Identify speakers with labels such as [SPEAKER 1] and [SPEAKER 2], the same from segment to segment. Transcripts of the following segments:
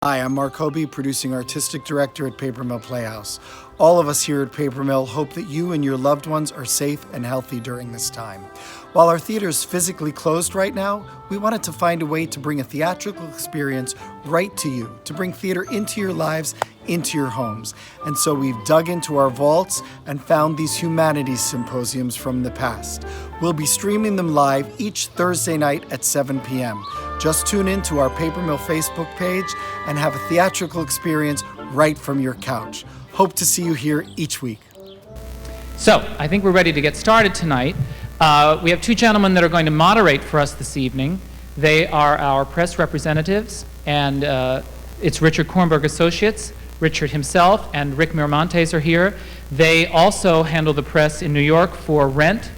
[SPEAKER 1] Hi, I'm Mark Hobie, producing artistic director at Paper Mill Playhouse. All of us here at Paper Mill hope that you and your loved ones are safe and healthy during this time. While our theater is physically closed right now, we wanted to find a way to bring a theatrical experience right to you, to bring theater into your lives, into your homes. And so we've dug into our vaults and found these Humanities symposiums from the past. We'll be streaming them live each Thursday night at 7 p.m. Just tune in to our Paper Mill Facebook page and have a theatrical experience right from your couch. Hope to see you here each week.
[SPEAKER 2] So, I think we're ready to get started tonight. We have two gentlemen that are going to moderate for us this evening. They are our press representatives, and it's Richard Kornberg Associates. Richard himself and Rick Miramontez are here. They also handle the press in New York for Rent,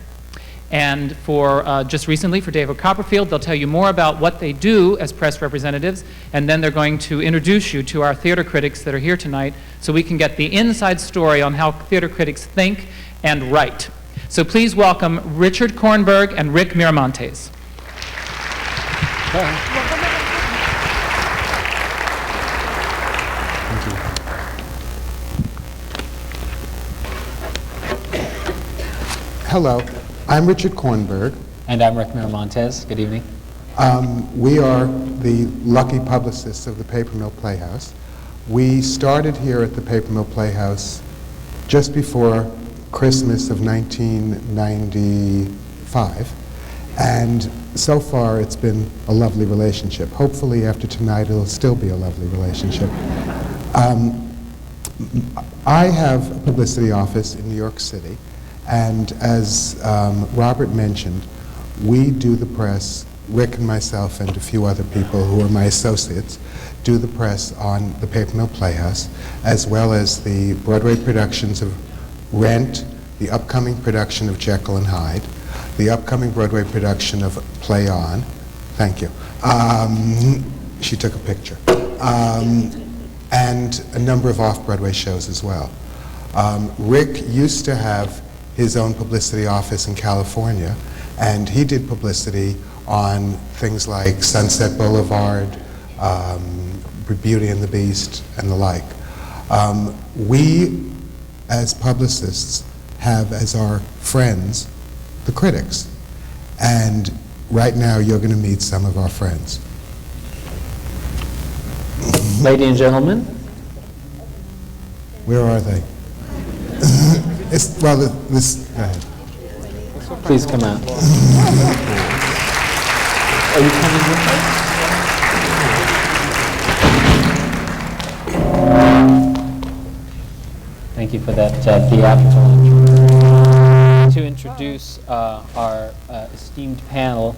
[SPEAKER 2] and for just recently for David Copperfield. They'll tell you more about what they do as press representatives, and then they're going to introduce you to our theater critics that are here tonight so we can get the inside story on how theater critics think and write. So please welcome Richard Kornberg and Rick Miramontez.
[SPEAKER 3] Hello. I'm Richard Kornberg.
[SPEAKER 4] And I'm Rick Miramontez. Good evening.
[SPEAKER 3] We are the lucky publicists of the Paper Mill Playhouse. We started here at the Paper Mill Playhouse just before Christmas of 1995, and so far it's been a lovely relationship. Hopefully after tonight it'll still be a lovely relationship. I have a publicity office in New York City. And as Robert mentioned, we do the press, Rick and myself and a few other people who are my associates, do the press on the Paper Mill Playhouse, as well as the Broadway productions of Rent, the upcoming production of Jekyll and Hyde, the upcoming Broadway production of Play On. Thank you. She took a picture. And a number of off-Broadway shows as well. Rick used to have his own publicity office in California, and he did publicity on things like Sunset Boulevard, Beauty and the Beast, and the like. We, as publicists, have as our friends the critics, and right now you're going to meet some of our friends.
[SPEAKER 4] Ladies and gentlemen.
[SPEAKER 3] Where are they? Go ahead.
[SPEAKER 4] Please come out. Are you coming with us? Thank you for that theatrical intro. To introduce our esteemed panel,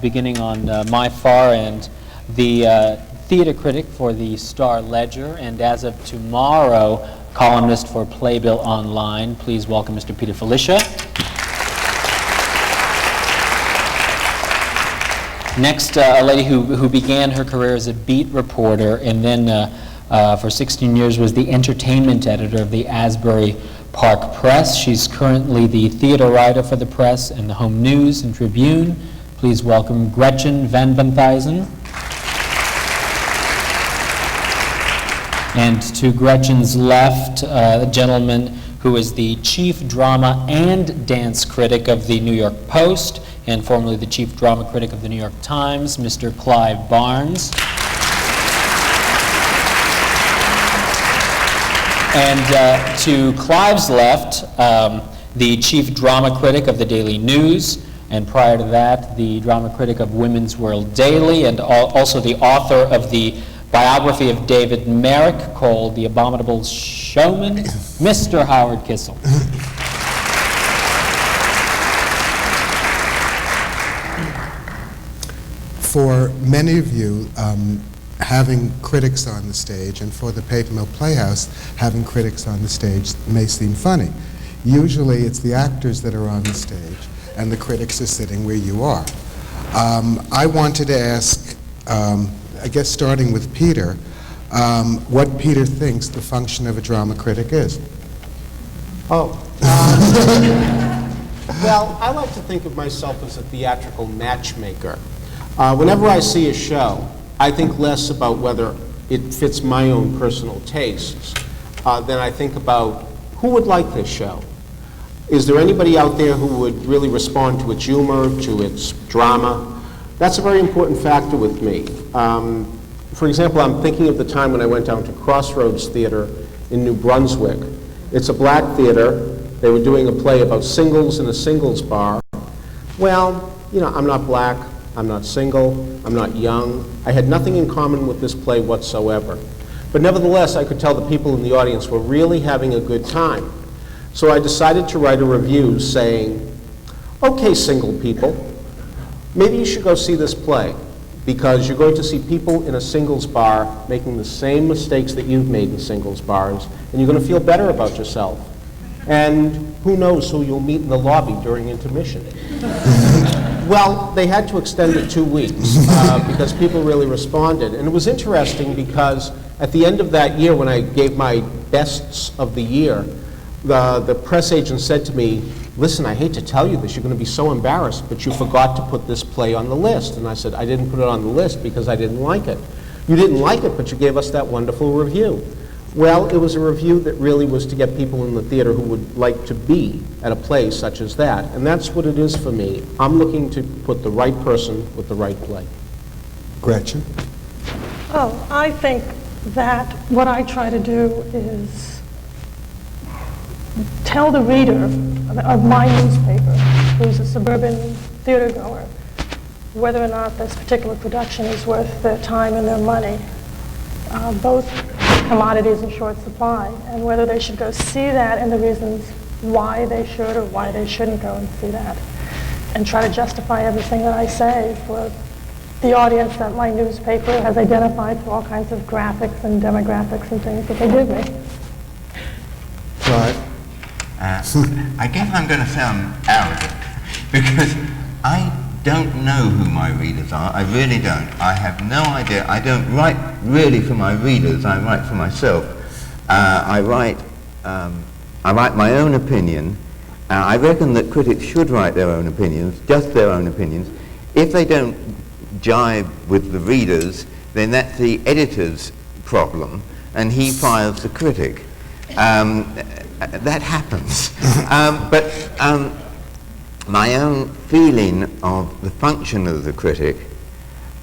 [SPEAKER 4] beginning on my far end, the theater critic for the Star Ledger, and as of tomorrow, columnist for Playbill Online. Please welcome Mr. Peter Filichia. Next, a lady who began her career as a beat reporter and then for 16 years was the entertainment editor of the Asbury Park Press. She's currently the theater writer for the Press and the Home News and Tribune. Please welcome Gretchen van Benthuysen. And to Gretchen's left, a gentleman who is the chief drama and dance critic of the New York Post, and formerly the chief drama critic of the New York Times, Mr. Clive Barnes. And to Clive's left, the chief drama critic of the Daily News, and prior to that, the drama critic of Women's World Daily, and also the author of the biography of David Merrick called The Abominable Showman, Mr. Howard Kissel.
[SPEAKER 3] For many of you, having critics on the stage, and for the Paper Mill Playhouse, having critics on the stage may seem funny. Usually it's the actors that are on the stage, and the critics are sitting where you are. I wanted to ask, I guess starting with Peter, what Peter thinks the function of a drama critic is.
[SPEAKER 5] Well, I like to think of myself as a theatrical matchmaker. Whenever I see a show, I think less about whether it fits my own personal tastes, then I think about who would like this show. Is there anybody out there who would really respond to its humor, to its drama? That's a very important factor with me. For example, I'm thinking of the time when I went down to Crossroads Theater in New Brunswick. It's a black theater. They were doing a play about singles in a singles bar. Well, you know, I'm not black, I'm not single, I'm not young. I had nothing in common with this play whatsoever. But nevertheless, I could tell the people in the audience were really having a good time. So I decided to write a review saying, okay, single people, maybe you should go see this play, because you're going to see people in a singles bar making the same mistakes that you've made in singles bars, and you're going to feel better about yourself. And who knows who you'll meet in the lobby during intermission. Well, they had to extend it 2 weeks because people really responded. And it was interesting because at the end of that year, when I gave my bests of the year, the press agent said to me, listen, I hate to tell you this, you're going to be so embarrassed, but you forgot to put this play on the list. And I said, I didn't put it on the list because I didn't like it. You didn't like it, but you gave us that wonderful review. Well, it was a review that really was to get people in the theater who would like to be at a play such as that. And that's what it is for me. I'm looking to put the right person with the right play.
[SPEAKER 3] Gretchen?
[SPEAKER 6] Oh, I think that what I try to do is tell the reader of my newspaper, who's a suburban theater goer, whether or not this particular production is worth their time and their money, both commodities in short supply, and whether they should go see that and the reasons why they should or why they shouldn't go and see that, and try to justify everything that I say for the audience that my newspaper has identified through all kinds of graphics and demographics and things that they give me.
[SPEAKER 3] Clive?
[SPEAKER 7] I guess I'm going to sound arrogant because I don't know who my readers are. I really don't. I have no idea. I don't write really for my readers. I write for myself. I write my own opinion. I reckon that critics should write their own opinions, just their own opinions. If they don't jibe with the readers, then that's the editor's problem, and he fires the critic. That happens. But my own feeling of the function of the critic,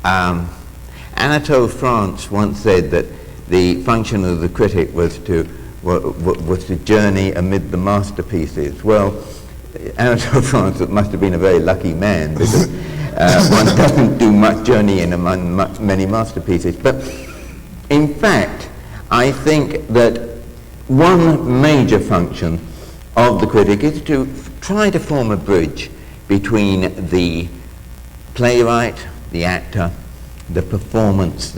[SPEAKER 7] Anatole France once said that the function of the critic was to journey amid the masterpieces. Well, Anatole France must have been a very lucky man, because one doesn't do much journeying among many masterpieces. But in fact, I think that one major function of the critic is to try to form a bridge between the playwright, the actor, the performance,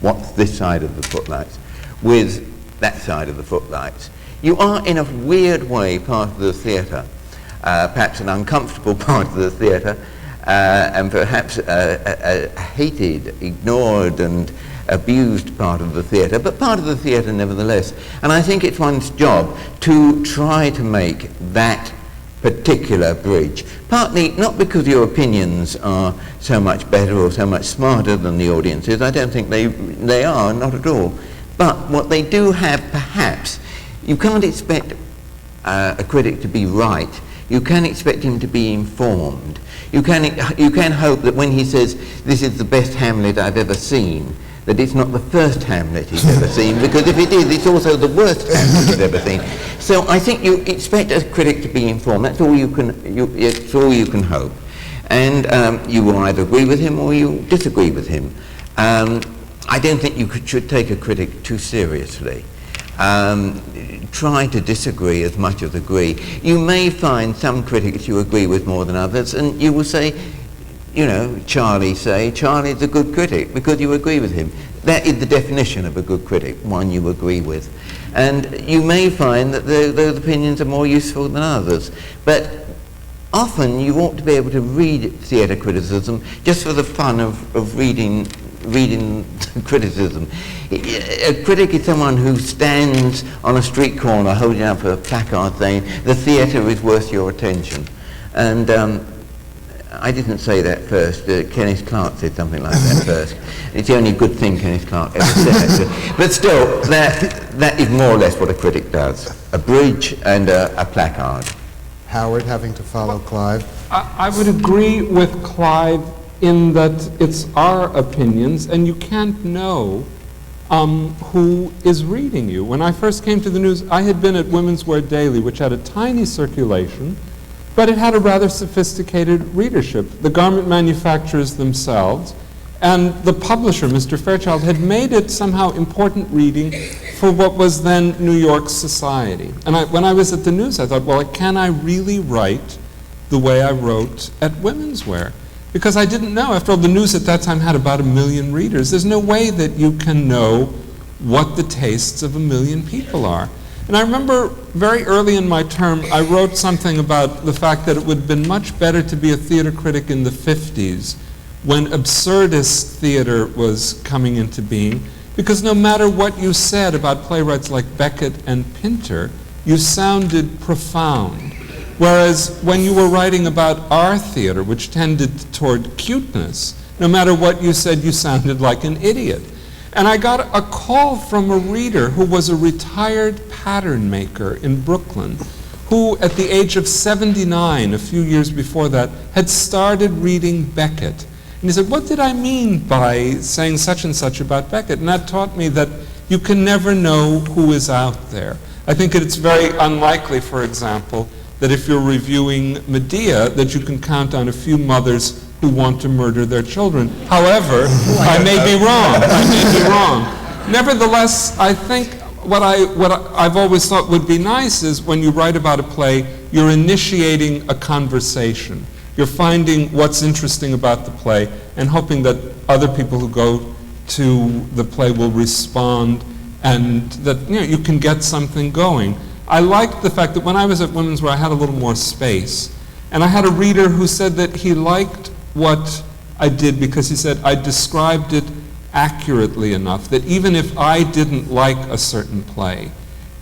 [SPEAKER 7] what's this side of the footlights, with that side of the footlights. You are, in a weird way, part of the theatre, perhaps an uncomfortable part of the theatre, and perhaps a hated, ignored, and abused part of the theatre, but part of the theatre nevertheless. And I think it's one's job to try to make that particular bridge, partly not because your opinions are so much better or so much smarter than the audience's. I don't think they are, not at all. But what they do have, perhaps, you can't expect a critic to be right. You can expect him to be informed. You can hope that when he says, this is the best Hamlet I've ever seen, that it's not the first Hamlet he's ever seen, because if it is, it's also the worst Hamlet he's ever seen. So I think you expect a critic to be informed. That's all you can hope. And you will either agree with him or you disagree with him. I don't think you should take a critic too seriously. Try to disagree as much as agree. You may find some critics you agree with more than others, and you will say, you know, Charlie's a good critic because you agree with him. That is the definition of a good critic, one you agree with. And you may find that those opinions are more useful than others. But often you ought to be able to read theatre criticism just for the fun of reading criticism. A critic is someone who stands on a street corner holding up a placard saying, the theatre is worth your attention. And I didn't say that first. Kenneth Clark said something like that first. It's the only good thing Kenneth Clark ever said. But still, that is more or less what a critic does. A bridge and a placard.
[SPEAKER 3] Howard having to follow Clive.
[SPEAKER 8] I would agree with Clive in that it's our opinions, and you can't know who is reading you. When I first came to the news, I had been at Women's Wear Daily, which had a tiny circulation, but it had a rather sophisticated readership. The garment manufacturers themselves and the publisher, Mr. Fairchild, had made it somehow important reading for what was then New York society. And when I was at the news, I thought, well, can I really write the way I wrote at Women's Wear? Because I didn't know. After all, the news at that time had about 1 million readers. There's no way that you can know what the tastes of 1 million people are. And I remember very early in my term, I wrote something about the fact that it would have been much better to be a theater critic in the 50s when absurdist theater was coming into being, because no matter what you said about playwrights like Beckett and Pinter, you sounded profound. Whereas when you were writing about our theater, which tended toward cuteness, no matter what you said, you sounded like an idiot. And I got a call from a reader who was a retired pattern maker in Brooklyn, who at the age of 79, a few years before that, had started reading Beckett. And he said, what did I mean by saying such and such about Beckett? And that taught me that you can never know who is out there. I think it's very unlikely, for example, that if you're reviewing Medea, that you can count on a few mothers who want to murder their children. However, I may be wrong. Nevertheless, I think what I've always thought would be nice is when you write about a play, you're initiating a conversation. You're finding what's interesting about the play and hoping that other people who go to the play will respond and that you can get something going. I liked the fact that when I was at Women's Wear, I had a little more space. And I had a reader who said that he liked what I did because he said I described it accurately enough that even if I didn't like a certain play,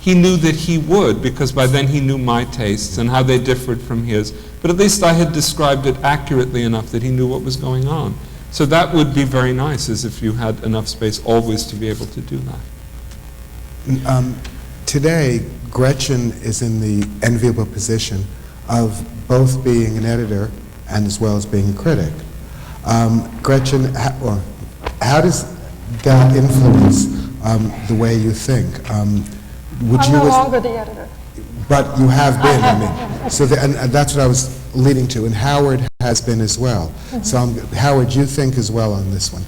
[SPEAKER 8] he knew that he would, because by then he knew my tastes and how they differed from his. But at least I had described it accurately enough that he knew what was going on. So that would be very nice, as if you had enough space always to be able to do that.
[SPEAKER 3] Today, Gretchen is in the enviable position of both being an editor and as well as being a critic. Gretchen, how does that influence the way you think?
[SPEAKER 6] I'm no longer the editor.
[SPEAKER 3] But you have been, I mean. So and that's what I was leading to, and Howard has been as well. Mm-hmm. So Howard, you think as well on this one.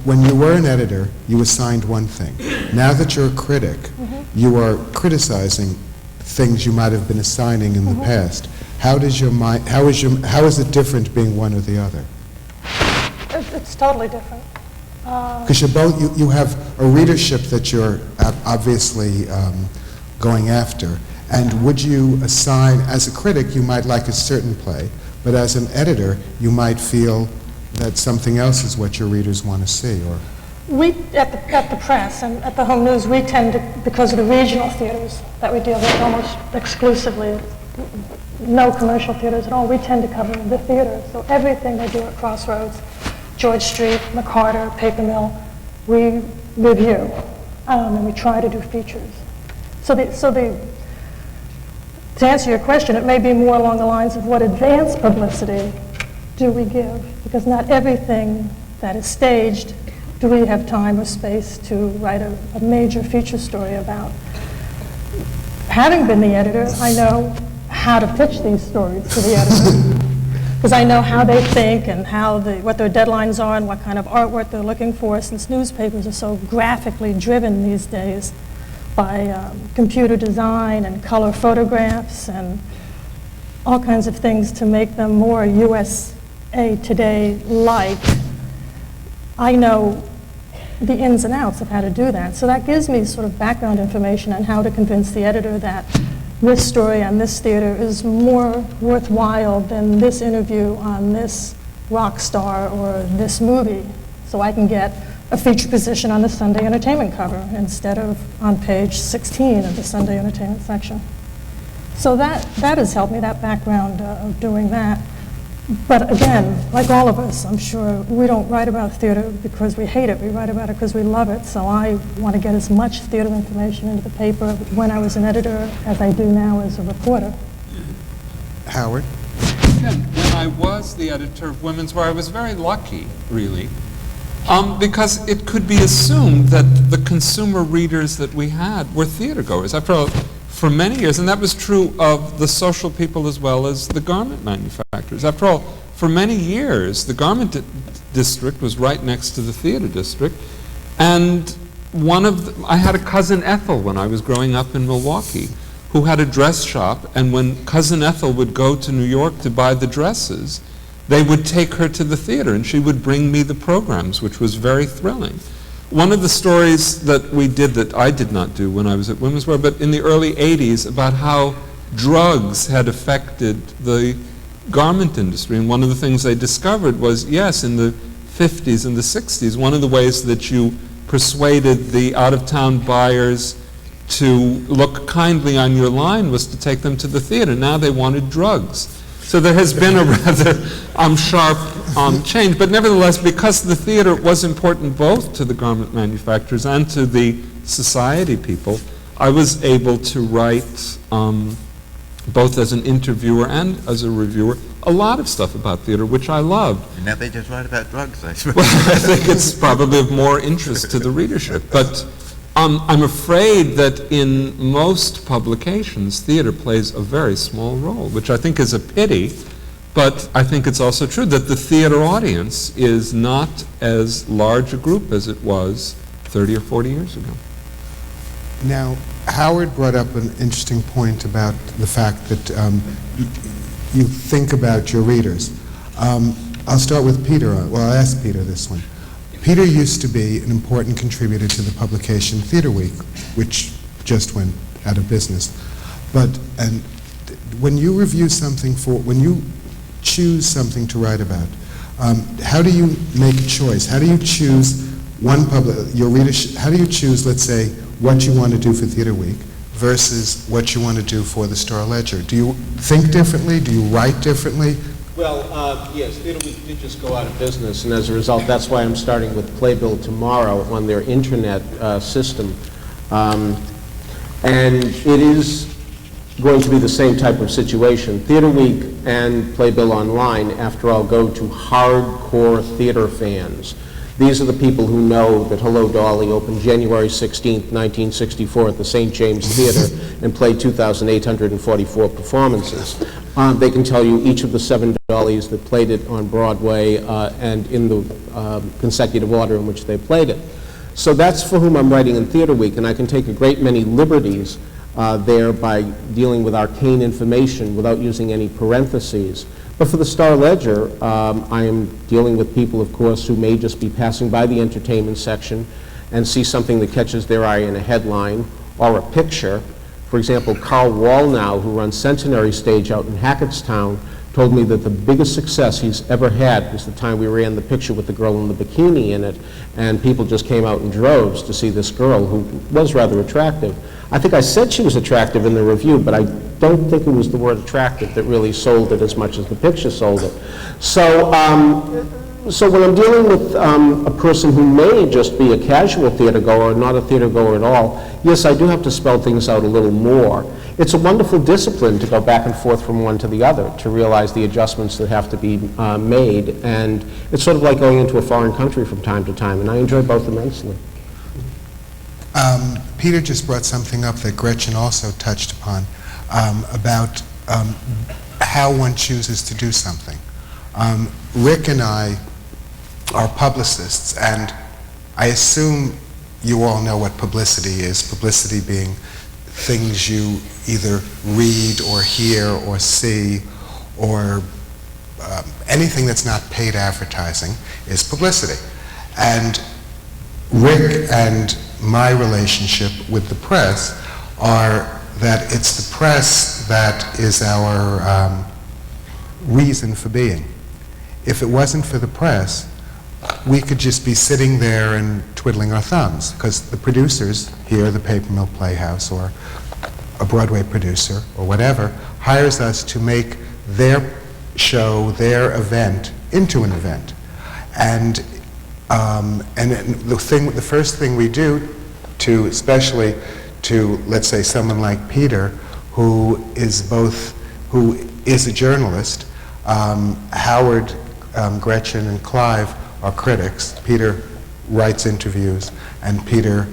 [SPEAKER 3] When you were an editor, you assigned one thing. Now that you're a critic, you are criticizing things you might have been assigning in the past. How is it different being one or the other?
[SPEAKER 6] It's totally different.
[SPEAKER 3] Because you have a readership that you're obviously going after. And would you assign, as a critic, you might like a certain play, but as an editor, you might feel that something else is what your readers want to see, or?
[SPEAKER 6] We, at the press and at the Home News, we tend to, because of the regional theaters that we deal with almost exclusively, no commercial theaters at all, we tend to cover the theater. So everything they do at Crossroads, George Street, McCarter, Paper Mill, we review, and we try to do features. To answer your question, it may be more along the lines of what advance publicity do we give, because not everything that is staged do we have time or space to write a major feature story about. Having been the editor, I know how to pitch these stories to the editor, because I know how they think and what their deadlines are and what kind of artwork they're looking for, since newspapers are so graphically driven these days by computer design and color photographs and all kinds of things to make them more USA Today-like. I know the ins and outs of how to do that. So that gives me sort of background information on how to convince the editor that this story on this theater is more worthwhile than this interview on this rock star or this movie. So I can get a feature position on the Sunday Entertainment cover instead of on page 16 of the Sunday Entertainment section. So that has helped me, that background of doing that. But again, like all of us, I'm sure, we don't write about theater because we hate it. We write about it because we love it. So I want to get as much theater information into the paper when I was an editor as I do now as a reporter.
[SPEAKER 3] Howard?
[SPEAKER 8] Again, when I was the editor of Women's Wear, I was very lucky, really, because it could be assumed that the consumer readers that we had were theater goers. After all, for many years, and that was true of the social people as well as the garment manufacturers. After all, for many years, the garment district was right next to the theater district, and I had a cousin Ethel when I was growing up in Milwaukee, who had a dress shop, and when cousin Ethel would go to New York to buy the dresses, they would take her to the theater, and she would bring me the programs, which was very thrilling. One of the stories that we did that I did not do when I was at Women's Wear, but in the early 80s, about how drugs had affected the garment industry. And one of the things they discovered was, yes, in the 50s and the 60s, one of the ways that you persuaded the out-of-town buyers to look kindly on your line was to take them to the theater. Now they wanted drugs. So there has been a rather sharp change, but nevertheless, because the theater was important both to the garment manufacturers and to the society people, I was able to write, both as an interviewer and as a reviewer, a lot of stuff about theater, which I loved.
[SPEAKER 7] And now they just write about drugs, I suppose.
[SPEAKER 8] Well, I think it's probably of more interest to the readership. But I'm afraid that in most publications, theater plays a very small role, which I think is a pity, but I think it's also true that the theater audience is not as large a group as it was 30 or 40 years ago.
[SPEAKER 3] Now, Howard brought up an interesting point about the fact that you think about your readers. I'll start with Peter. Well, I'll ask Peter this one. Peter used to be an important contributor to the publication Theater Week, which just went out of business. And when you review something when you choose something to write about, how do you make a choice? How do you choose your readership? How do you choose, let's say, what you want to do for Theater Week versus what you want to do for the Star Ledger? Do you think differently? Do you write differently?
[SPEAKER 5] Well, yes, Theater Week did just go out of business, and as a result, that's why I'm starting with Playbill tomorrow on their internet system. And it is going to be the same type of situation. Theater Week and Playbill Online, after all, go to hardcore theater fans. These are the people who know that Hello, Dolly opened January 16th, 1964 at the St. James Theater and played 2,844 performances. They can tell you each of the 7 Dollys that played it on Broadway and in the consecutive order in which they played it. So that's for whom I'm writing in Theater Week, and I can take a great many liberties there by dealing with arcane information without using any parentheses. But for the Star Ledger, I am dealing with people, of course, who may just be passing by the entertainment section and see something that catches their eye in a headline or a picture. For example, Carl Wallnow, who runs Centenary Stage out in Hackettstown, told me that the biggest success he's ever had was the time we ran the picture with the girl in the bikini in it, and people just came out in droves to see this girl who was rather attractive. I think I said she was attractive in the review, but I don't think it was the word attractive that really sold it as much as the picture sold it. So, so when I'm dealing with a person who may just be a casual theater goer or not a theater goer at all, yes, I do have to spell things out a little more. It's a wonderful discipline to go back and forth from one to the other, to realize the adjustments that have to be made, and it's sort of like going into a foreign country from time to time, and I enjoy both immensely.
[SPEAKER 3] Peter just brought something up that Gretchen also touched upon about how one chooses to do something. Rick and I are publicists, and I assume you all know what publicity is, publicity being things you either read or hear or see, or anything that's not paid advertising is publicity. And Rick and my relationship with the press are that it's the press that is our reason for being. If it wasn't for the press, we could just be sitting there and twiddling our thumbs, because the producers here, the Paper Mill Playhouse or a Broadway producer or whatever, hires us to make their show their event into an event. And the first thing we do especially to, let's say, someone like Peter, who is a journalist. Howard, Gretchen, and Clive are critics. Peter writes interviews, and Peter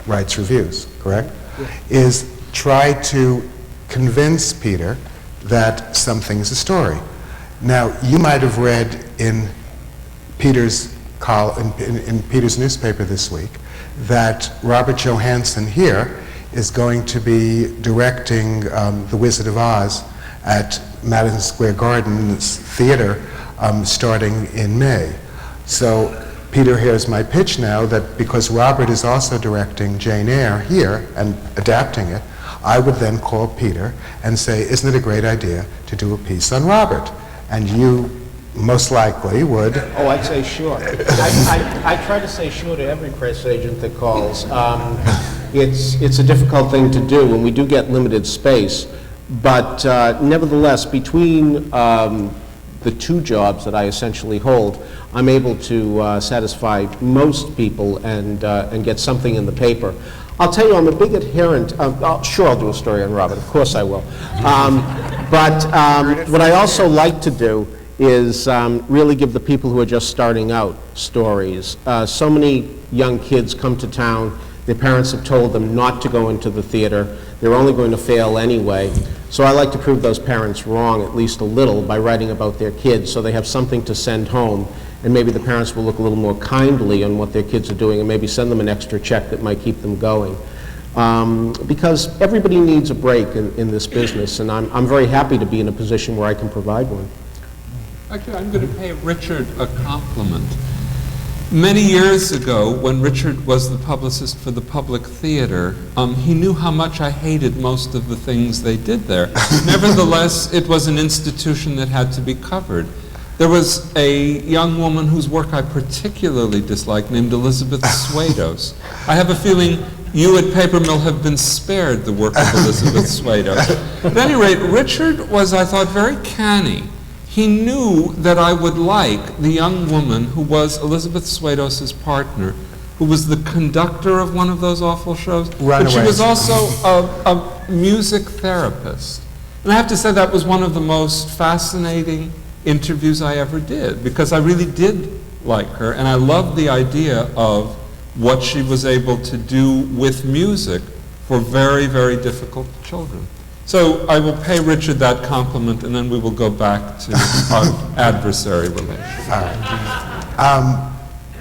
[SPEAKER 3] writes reviews, correct? Yeah. Is try to convince Peter that something's a story. Now, you might have read in Peter's in Peter's newspaper this week that Robert Johansson here is going to be directing The Wizard of Oz at Madison Square Garden's theater starting in May. So Peter, here's my pitch now, that because Robert is also directing Jane Eyre here and adapting it, I would then call Peter and say, isn't it a great idea to do a piece on Robert? And you most likely would.
[SPEAKER 5] Oh, I'd say sure. I try to say sure to every press agent that calls. It's a difficult thing to do, and we do get limited space. But nevertheless, between the two jobs that I essentially hold, I'm able to satisfy most people and get something in the paper. I'll tell you, I'm a big adherent. Sure, I'll do a story on Robert. Of course I will. But what I also like to do is really give the people who are just starting out stories. So many young kids come to town. Their parents have told them not to go into the theater. They're only going to fail anyway. So I like to prove those parents wrong, at least a little, by writing about their kids so they have something to send home. And maybe the parents will look a little more kindly on what their kids are doing and maybe send them an extra check that might keep them going. Because everybody needs a break in this business, and I'm very happy to be in a position where I can provide one.
[SPEAKER 8] Actually, I'm going to pay Richard a compliment. Many years ago, when Richard was the publicist for the Public Theater, he knew how much I hated most of the things they did there. Nevertheless, it was an institution that had to be covered. There was a young woman whose work I particularly disliked, named Elizabeth Swados. I have a feeling you at Paper Mill have been spared the work of Elizabeth Swados. At any rate, Richard was, I thought, very canny. He knew that I would like the young woman who was Elizabeth Swados' partner, who was the conductor of one of those awful shows, but she was also a music therapist. And I have to say that was one of the most fascinating interviews I ever did, because I really did like her, and I loved the idea of what she was able to do with music for very, very difficult children. So I will pay Richard that compliment, and then we will go back to our adversary relations.
[SPEAKER 3] All right.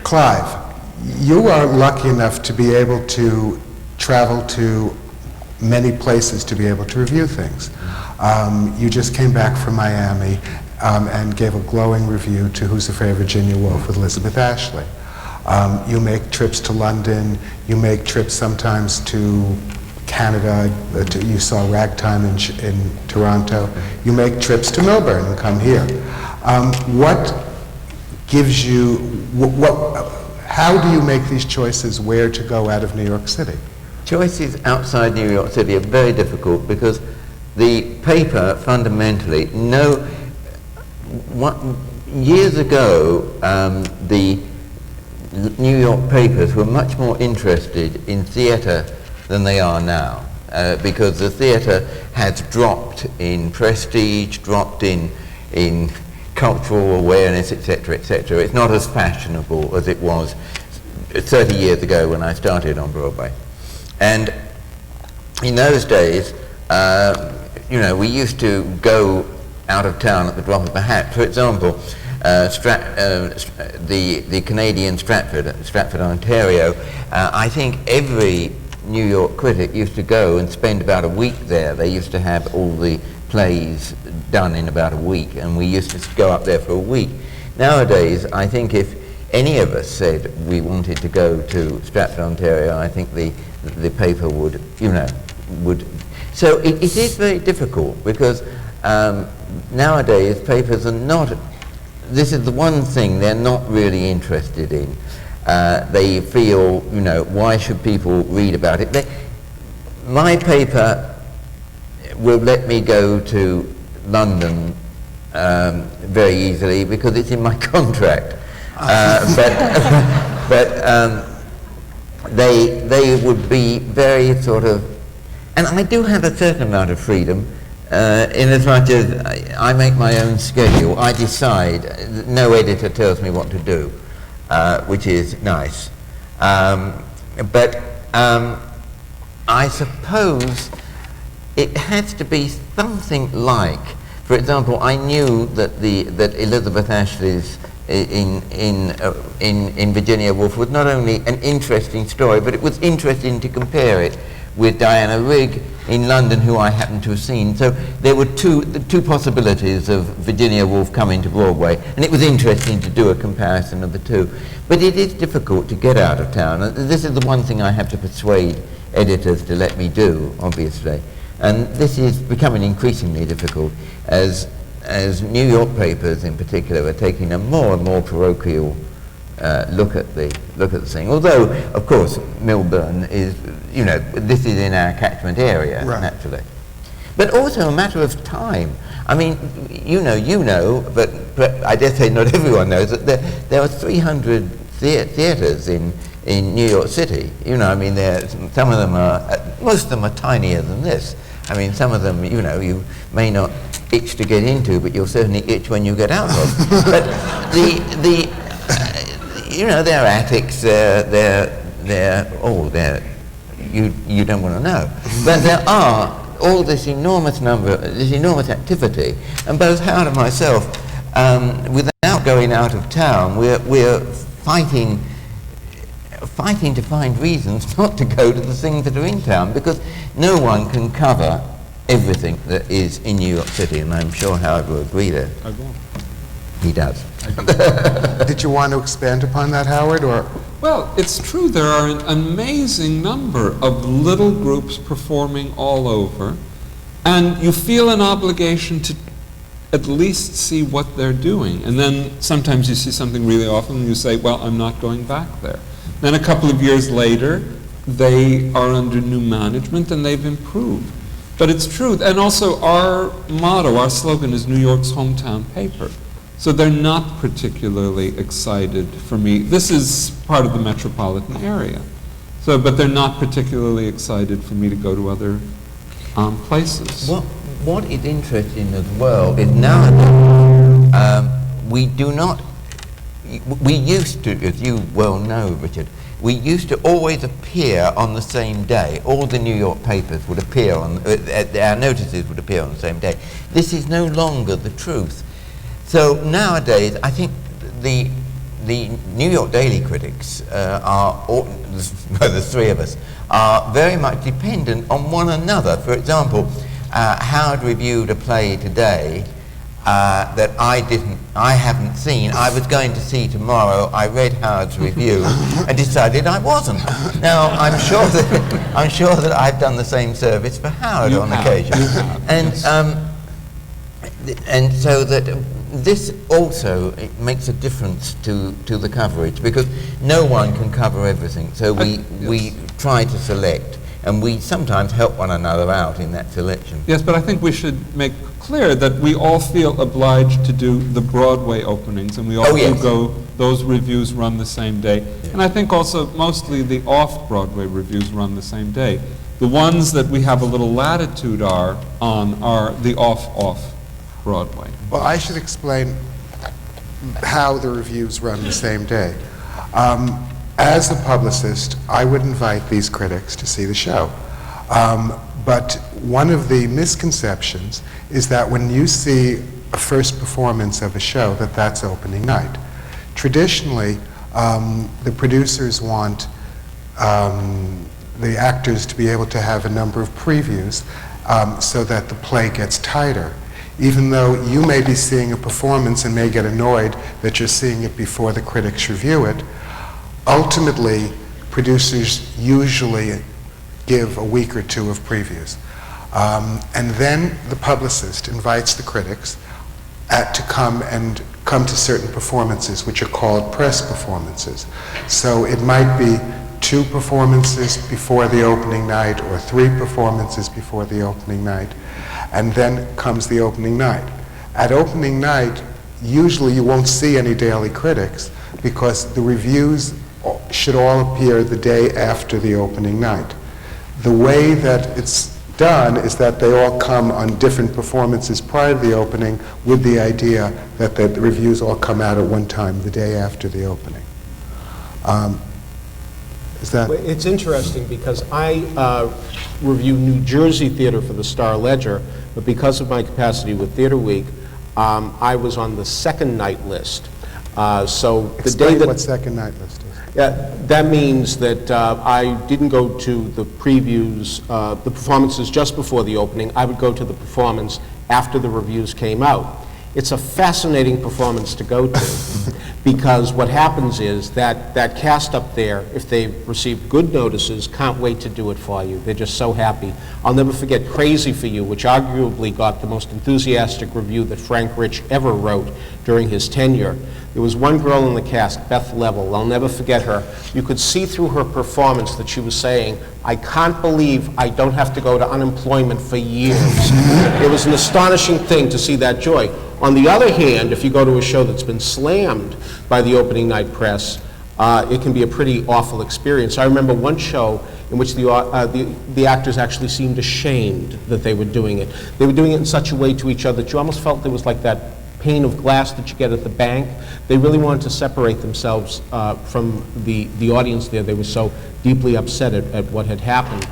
[SPEAKER 3] Clive, you are lucky enough to be able to travel to many places to be able to review things. You just came back from Miami and gave a glowing review to Who's Afraid of Virginia Woolf with Elizabeth Ashley. You make trips to London, you make trips sometimes to Canada, you saw Ragtime in Toronto, you make trips to Melbourne and come here. What gives you, how do you make these choices where to go out of New York City?
[SPEAKER 7] Choices outside New York City are very difficult because the paper fundamentally, years ago, the New York papers were much more interested in theatre than they are now, because the theatre has dropped in prestige, dropped in cultural awareness, etc., etc. It's not as fashionable as it was 30 years ago when I started on Broadway. And in those days, we used to go out of town at the drop of a hat. For example, the Canadian Stratford, Ontario, I think every New York critic used to go and spend about a week there. They used to have all the plays done in about a week, and we used to go up there for a week. Nowadays, I think if any of us said we wanted to go to Stratford, Ontario, I think the paper would. So it is very difficult because nowadays papers are not, this is the one thing they're not really interested in. They feel, why should people read about it? My paper will let me go to London very easily because it's in my contract. They would be very sort of, and I do have a certain amount of freedom in as much as I make my own schedule. I decide, no editor tells me what to do, which is nice. But I suppose it has to be something like, for example, I knew that that Elizabeth Ashley's in Virginia Woolf was not only an interesting story, but it was interesting to compare it with Diana Rigg in London, who I happened to have seen. So there were two possibilities of Virginia Woolf coming to Broadway, and it was interesting to do a comparison of the two. But it is difficult to get out of town. And this is the one thing I have to persuade editors to let me do, obviously. And this is becoming increasingly difficult as New York papers in particular are taking a more and more parochial look at the thing. Although, of course, Milburn is, this is in our catchment area, right, naturally. But also a matter of time. I mean, you know, but I dare say not everyone knows that there are 300 theatres in New York City. I mean, some of them most of them are tinier than this. I mean, some of them, you may not itch to get into, but you'll certainly itch when you get out of. But they're attics, you don't want to know. But there are all this enormous activity, and both Howard and myself, without going out of town, we're fighting to find reasons not to go to the things that are in town, because no one can cover everything that is in New York City, and I'm sure Howard will agree there.
[SPEAKER 8] I will.
[SPEAKER 7] He does.
[SPEAKER 3] Did you want to expand upon that, Howard, or?
[SPEAKER 8] Well, it's true. There are an amazing number of little groups performing all over, and you feel an obligation to at least see what they're doing. And then sometimes you see something really awful and you say, well, I'm not going back there. Then a couple of years later, they are under new management and they've improved. But it's true. And also our motto, our slogan is New York's hometown paper. So they're not particularly excited for me. This is part of the metropolitan area. So, but they're not particularly excited for me to go to other places.
[SPEAKER 7] What is interesting as well is nowadays we used to, as you well know, Richard, we used to always appear on the same day. All the New York papers would appear our notices would appear on the same day. This is no longer the truth. So nowadays, I think the New York daily critics the three of us, are very much dependent on one another. For example, Howard reviewed a play today that I haven't seen. I was going to see tomorrow. I read Howard's review and decided I wasn't. Now I'm sure that I've done the same service for Howard on occasion, and so that this also makes a difference to the coverage, because no one can cover everything. So we try to select, and we sometimes help one another out in that selection.
[SPEAKER 8] Yes, but I think we should make clear that we all feel obliged to do the Broadway openings, and we all do go, those reviews run the same day. Yeah. And I think also mostly the off-Broadway reviews run the same day. The ones that we have a little latitude are the off-Broadway.
[SPEAKER 3] Well, I should explain how the reviews run the same day. As a publicist, I would invite these critics to see the show. But one of the misconceptions is that when you see a first performance of a show, that's opening night. Traditionally, the producers want the actors to be able to have a number of previews so that the play gets tighter. Even though you may be seeing a performance and may get annoyed that you're seeing it before the critics review it, ultimately, producers usually give a week or two of previews. And then the publicist invites the critics to come to certain performances, which are called press performances. So it might be 2 performances before the opening night or 3 performances before the opening night, and then comes the opening night. At opening night, usually you won't see any daily critics because the reviews should all appear the day after the opening night. The way that it's done is that they all come on different performances prior to the opening with the idea that the reviews all come out at one time the day after the opening. Is that?
[SPEAKER 5] Well, it's interesting because I review New Jersey theater for the Star Ledger, but because of my capacity with Theater Week, I was on the second night list. So the
[SPEAKER 3] Explain
[SPEAKER 5] day that
[SPEAKER 3] what second night list is.
[SPEAKER 5] Yeah, that means that I didn't go to the previews, the performances just before the opening. I would go to the performance after the reviews came out. It's a fascinating performance to go to because what happens is that cast up there, if they've received good notices, can't wait to do it for you. They're just so happy. I'll never forget Crazy for You, which arguably got the most enthusiastic review that Frank Rich ever wrote during his tenure. There was one girl in the cast, Beth Level. I'll never forget her. You could see through her performance that she was saying, I can't believe I don't have to go to unemployment for years. It was an astonishing thing to see that joy. On the other hand, if you go to a show that's been slammed by the opening night press, it can be a pretty awful experience. I remember one show in which the actors actually seemed ashamed that they were doing it. They were doing it in such a way to each other that you almost felt there was like that pane of glass that you get at the bank. They really wanted to separate themselves from the audience there. They were so deeply upset at what had happened.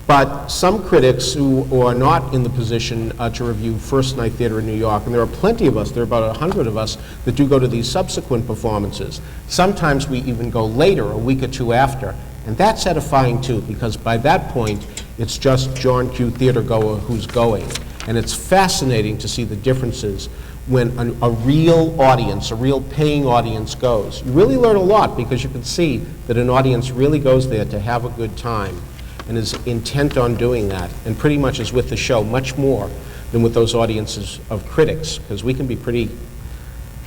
[SPEAKER 5] But some critics who are not in the position to review first night theater in New York, and there are plenty of us, there are about 100 of us that do go to these subsequent performances. Sometimes we even go later, a week or two after, and that's edifying too, because by that point, it's just John Q. theater goer who's going. And it's fascinating to see the differences when a real audience, a real paying audience goes. You really learn a lot because you can see that an audience really goes there to have a good time and is intent on doing that, and pretty much is with the show much more than with those audiences of critics, because we can be pretty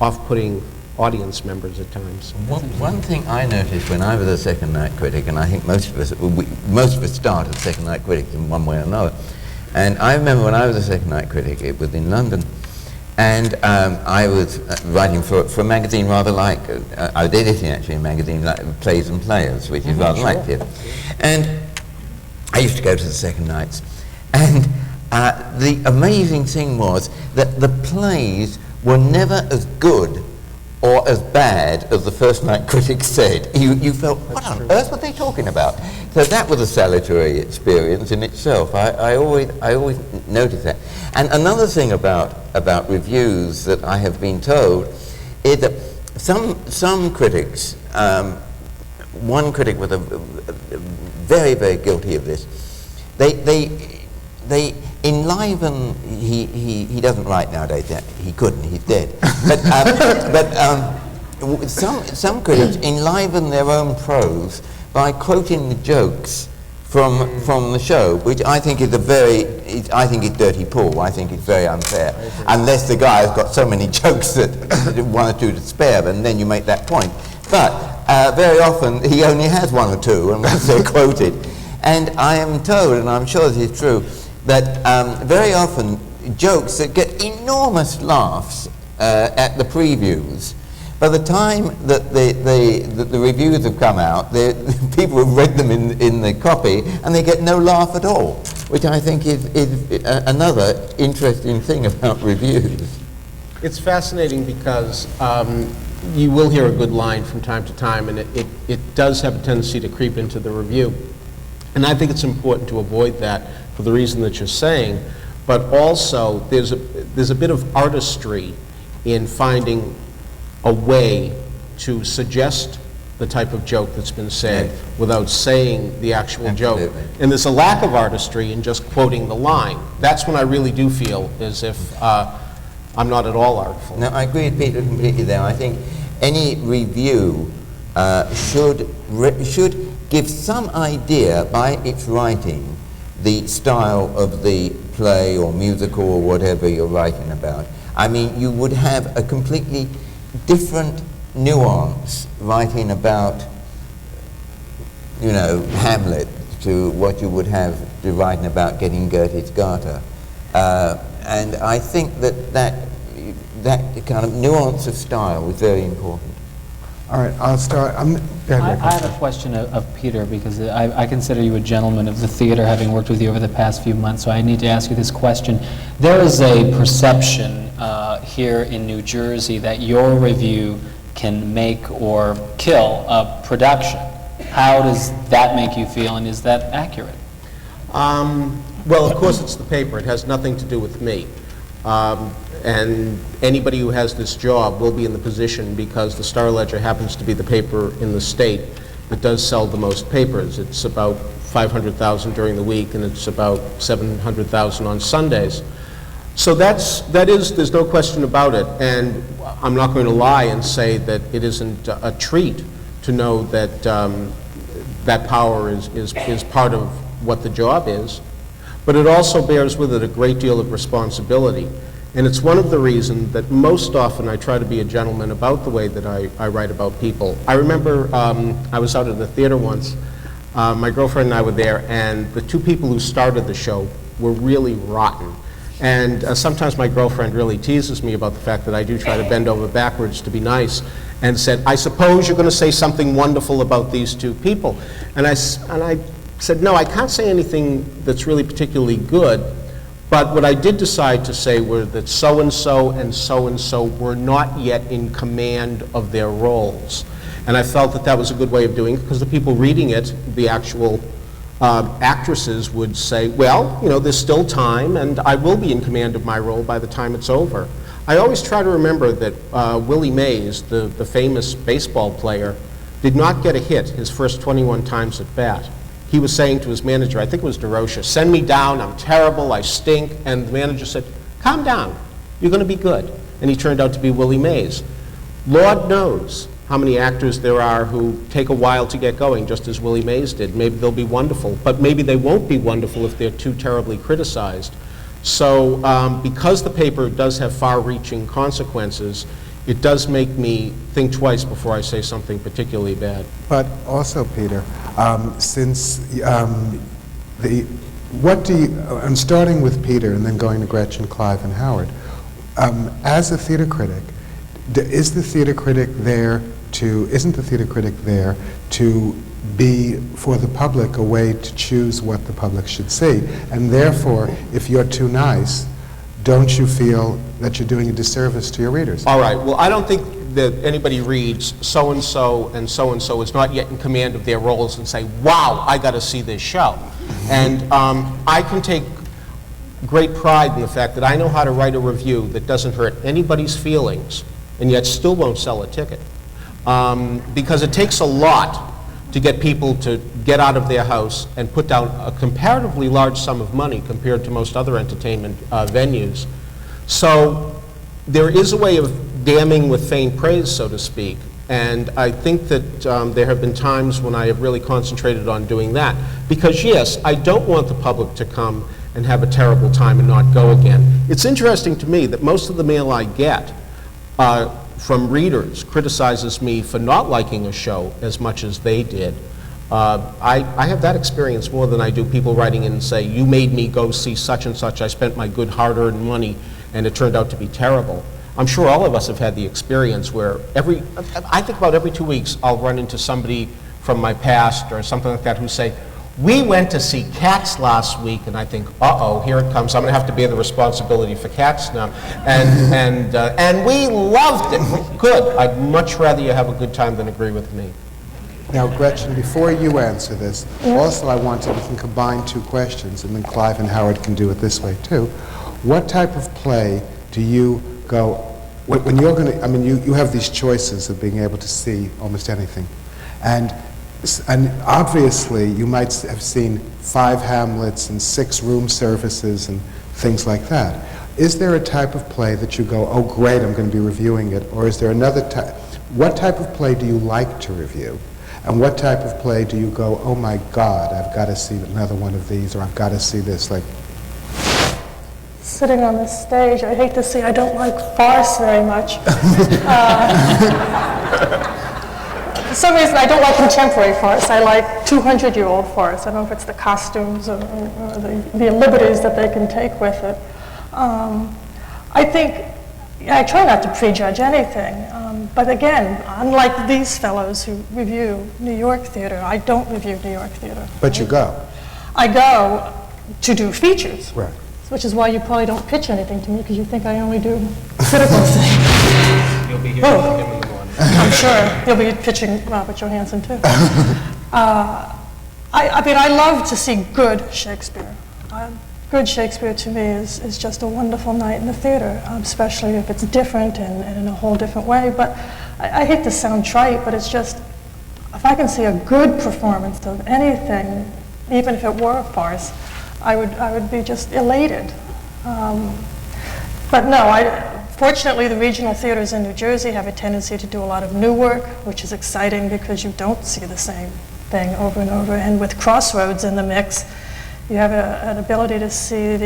[SPEAKER 5] off-putting audience members at times.
[SPEAKER 7] One thing I noticed when I was a second night critic, and I think most of us started second night critics in one way or another, and I remember when I was a second night critic, it was in London, and I was writing for a magazine rather like, I was editing actually a magazine like Plays and Players, which is rather like theatre. And I used to go to the second nights. And the amazing thing was that the plays were never as good or as bad as the first night critics said. You felt, what on earth were they talking about? So that was a salutary experience in itself. I always noticed that. And another thing about reviews that I have been told is that some critics, one critic was very, very guilty of this. They enliven. He doesn't write nowadays. He couldn't. He's dead. But some critics enliven their own prose by quoting the jokes from the show, which I think is I think it's dirty pool. I think it's very unfair. Unless the guy has got so many jokes that one or two to spare, and then you make that point. But very often he only has one or two, and once they're quoted. And I am told, and I'm sure this is true, that very often jokes that get enormous laughs at the previews, by the time that the reviews have come out, people have read them in the copy, and they get no laugh at all, which I think is another interesting thing about reviews.
[SPEAKER 5] It's fascinating because you will hear a good line from time to time, and it does have a tendency to creep into the review. And I think it's important to avoid that for the reason that you're saying, but also there's a bit of artistry in finding a way to suggest the type of joke that's been said without saying the actual joke. And there's a lack of artistry in just quoting the line. That's when I really do feel as if I'm not at all artful.
[SPEAKER 7] No, I agree with Peter completely there. I think any review should give some idea by its writing the style of the play or musical or whatever you're writing about. I mean, you would have a completely different nuance writing about, you know, Hamlet to what you would have to writing about getting Goethe's Garter. And I think that that kind of nuance of style was very important.
[SPEAKER 3] All right, I'll start.
[SPEAKER 4] I have a question of Peter, because I consider you a gentleman of the theater, having worked with you over the past few months, so I need to ask you this question. There is a perception here in New Jersey that your review can make or kill a production. How does that make you feel, and is that accurate?
[SPEAKER 5] Well, of course, it's the paper. It has nothing to do with me. And anybody who has this job will be in the position because the Star-Ledger happens to be the paper in the state that does sell the most papers. It's about 500,000 during the week, and it's about 700,000 on Sundays. So there's no question about it. And I'm not going to lie and say that it isn't a treat to know that that power is part of what the job is. But it also bears with it a great deal of responsibility. And it's one of the reasons that most often I try to be a gentleman about the way that I write about people. I remember I was out at the theater once. My girlfriend and I were there, and the two people who started the show were really rotten. And sometimes my girlfriend really teases me about the fact that I do try to bend over backwards to be nice, and said, I suppose you're going to say something wonderful about these two people. And I said, no, I can't say anything that's really particularly good, but what I did decide to say were that so-and-so and so-and-so were not yet in command of their roles. And I felt that that was a good way of doing it, because the people reading it, the actual actresses, would say, well, you know, there's still time, and I will be in command of my role by the time it's over. I always try to remember that Willie Mays, the famous baseball player, did not get a hit his first 21 times at bat. He was saying to his manager, I think it was DeRocha, send me down, I'm terrible, I stink. And the manager said, calm down, you're going to be good. And he turned out to be Willie Mays. Lord knows how many actors there are who take a while to get going, just as Willie Mays did. Maybe they'll be wonderful, but maybe they won't be wonderful if they're too terribly criticized. So because the paper does have far-reaching consequences, it does make me think twice before I say something particularly bad.
[SPEAKER 3] But also, Peter, I'm starting with Peter and then going to Gretchen, Clive, and Howard. As a theater critic, isn't the theater critic there to be, for the public, a way to choose what the public should see? And therefore, if you're too nice, don't you feel that you're doing a disservice to your readers?
[SPEAKER 5] All right. Well, I don't think that anybody reads so-and-so and so-and-so is not yet in command of their roles and say, wow, I got to see this show. And I can take great pride in the fact that I know how to write a review that doesn't hurt anybody's feelings and yet still won't sell a ticket. Because it takes a lot to get people to get out of their house and put down a comparatively large sum of money compared to most other entertainment venues. So there is a way of damning with faint praise, so to speak, and I think that there have been times when I have really concentrated on doing that. Because yes, I don't want the public to come and have a terrible time and not go again. It's interesting to me that most of the mail I get from readers criticizes me for not liking a show as much as they did. I have that experience more than I do people writing in and say, you made me go see such and such, I spent my good hard-earned money and it turned out to be terrible. I'm sure all of us have had the experience where I think about every 2 weeks I'll run into somebody from my past or something like that who say, we went to see Cats last week, and I think, uh-oh, here it comes. I'm going to have to bear the responsibility for Cats now. And we loved it. Good. I'd much rather you have a good time than agree with me.
[SPEAKER 3] Now, Gretchen, before you answer this, also I want to, we can combine two questions, and then Clive and Howard can do it this way too. What type of play do you go, when you're going to, I mean, you have these choices of being able to see almost anything. And obviously, you might have seen 5 Hamlets and 6 room services and things like that. Is there a type of play that you go, oh great, I'm going to be reviewing it, or is there another type? What type of play do you like to review? And what type of play do you go, oh my God, I've got to see another one of these, or I've got to see this, like?
[SPEAKER 6] Sitting on the stage, I hate to say I don't like farce very much. For some reason, I don't like contemporary farce. I like 200-year-old farce. I don't know if it's the costumes or the liberties that they can take with it. I think I try not to prejudge anything. But again, unlike these fellows who review New York theater, I don't review New York theater.
[SPEAKER 3] But you go.
[SPEAKER 6] I go to do features.
[SPEAKER 3] Right.
[SPEAKER 6] Which is why you probably don't pitch anything to me, because you think I only do critical things.
[SPEAKER 5] You'll be here with him in the morning.
[SPEAKER 6] I'm sure you'll be pitching Robert Johansson too. I mean, I love to see good Shakespeare. Good Shakespeare to me is just a wonderful night in the theater, especially if it's different and in a whole different way. But I hate to sound trite, but it's just, if I can see a good performance of anything, even if it were a farce, I would be just elated. But no, fortunately the regional theaters in New Jersey have a tendency to do a lot of new work, which is exciting because you don't see the same thing over and over. And with Crossroads in the mix, you have an ability to see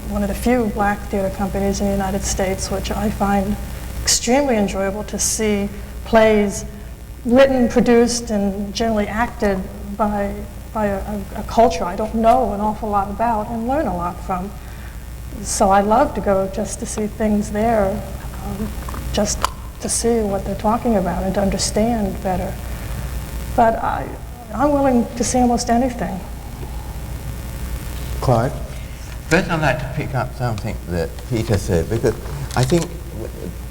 [SPEAKER 6] one of the few black theater companies in the United States, which I find extremely enjoyable to see plays written, produced, and generally acted by a culture I don't know an awful lot about and learn a lot from. So I love to go just to see things there, just to see what they're talking about and to understand better. But I'm willing to see almost anything.
[SPEAKER 3] Clive?
[SPEAKER 7] First, I'd like to pick up something that Peter said, because I think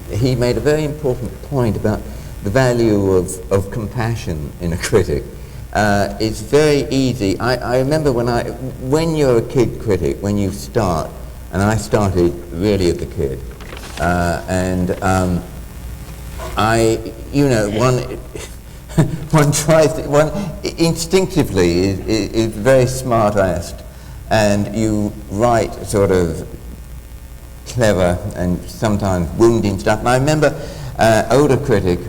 [SPEAKER 7] he made a very important point about the value of compassion in a critic. It's very easy. I remember when you're a kid critic, when you start, and I started really as a kid, one instinctively is very smart-assed, and you write sort of clever and sometimes wounding stuff. And I remember older critic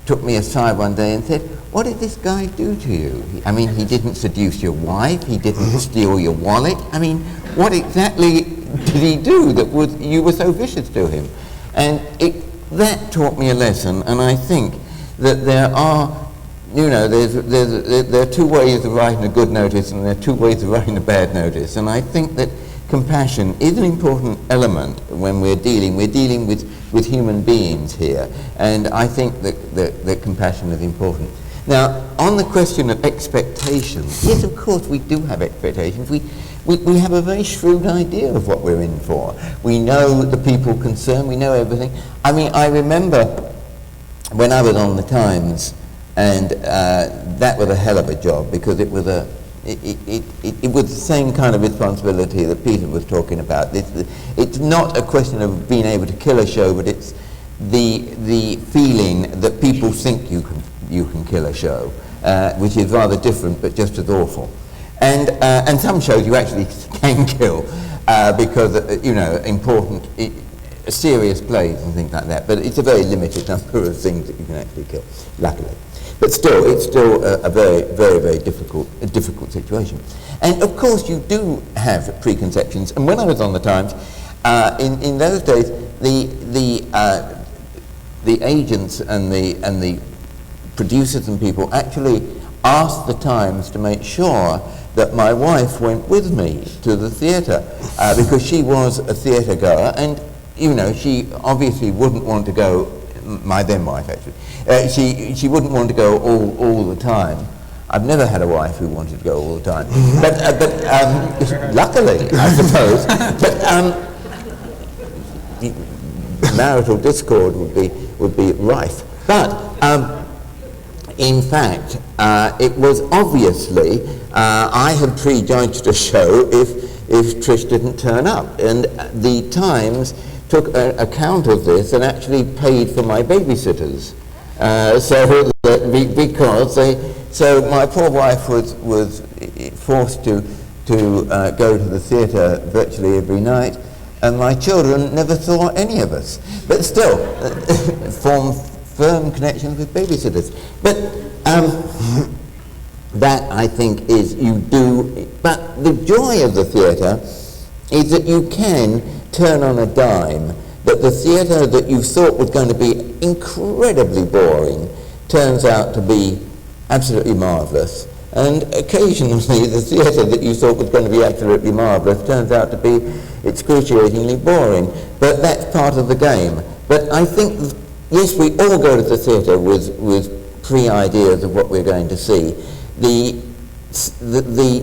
[SPEAKER 7] took me aside one day and said, "What did this guy do to you? I mean, he didn't seduce your wife, he didn't steal your wallet. I mean, what exactly did he do that you were so vicious to him?" And that taught me a lesson, and I think that there are two ways of writing a good notice, and there are two ways of writing a bad notice. And I think that compassion is an important element when we're dealing with human beings here. And I think that compassion is important. Now, on the question of expectations, yes, of course, we do have expectations. We have a very shrewd idea of what we're in for. We know the people concerned, we know everything. I mean, I remember when I was on the Times, and that was a hell of a job, because it was the same kind of responsibility that Peter was talking about. It's not a question of being able to kill a show, but it's the feeling that people think you can kill a show, which is rather different, but just as awful. And some shows you actually can kill because important, serious plays and things like that. But it's a very limited number of things that you can actually kill, luckily. But still, it's still a very, very, very difficult situation. And of course, you do have preconceptions. And when I was on the Times, in those days, the agents and the producers and people actually asked the Times to make sure that my wife went with me to the theatre because she was a theatre goer, and she obviously wouldn't want to go. My then wife, actually, she wouldn't want to go all the time. I've never had a wife who wanted to go all the time, but luckily, I suppose. But marital discord would be rife. But in fact, it was obviously I had prejudged a show if Trish didn't turn up, and the Times took account of this and actually paid for my babysitters, so my poor wife was forced to go to the theatre virtually every night, and my children never saw any of us, but still formed firm connections with babysitters. But that, I think, is you do. But the joy of the theatre is that you can turn on a dime, that the theatre that you thought was going to be incredibly boring turns out to be absolutely marvellous. And occasionally the theatre that you thought was going to be absolutely marvellous turns out to be excruciatingly boring. But that's part of the game. But I think, yes, we all go to the theatre with pre-ideas of what we're going to see. The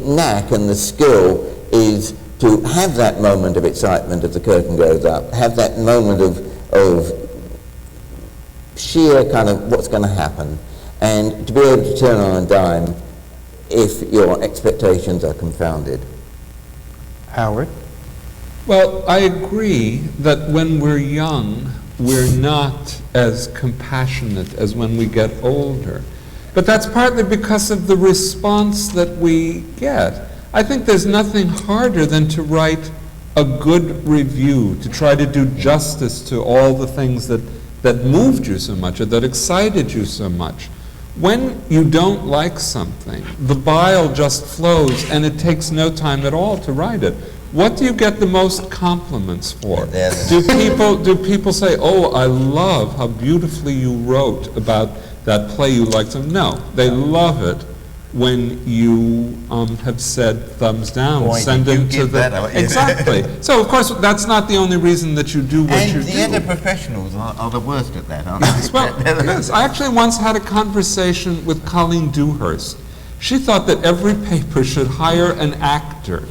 [SPEAKER 7] knack and the skill is to have that moment of excitement as the curtain goes up, have that moment of sheer kind of what's going to happen, and to be able to turn on a dime if your expectations are confounded.
[SPEAKER 3] Howard?
[SPEAKER 8] Well, I agree that when we're young, we're not as compassionate as when we get older. But that's partly because of the response that we get. I think there's nothing harder than to write a good review, to try to do justice to all the things that moved you so much or that excited you so much. When you don't like something, the bile just flows and it takes no time at all to write it. What do you get the most compliments for? Do people say, "Oh, I love how beautifully you wrote about that play you liked"? So no, they love it when you have said thumbs down.
[SPEAKER 7] Boy,
[SPEAKER 8] send
[SPEAKER 7] did you
[SPEAKER 8] them to
[SPEAKER 7] give
[SPEAKER 8] the
[SPEAKER 7] that out.
[SPEAKER 8] exactly. So of course that's not the only reason that you do what
[SPEAKER 7] And
[SPEAKER 8] you
[SPEAKER 7] the
[SPEAKER 8] do.
[SPEAKER 7] other professionals are the worst at that, aren't they?
[SPEAKER 8] Well, yes, I actually once had a conversation with Colleen Dewhurst. She thought that every paper should hire an actor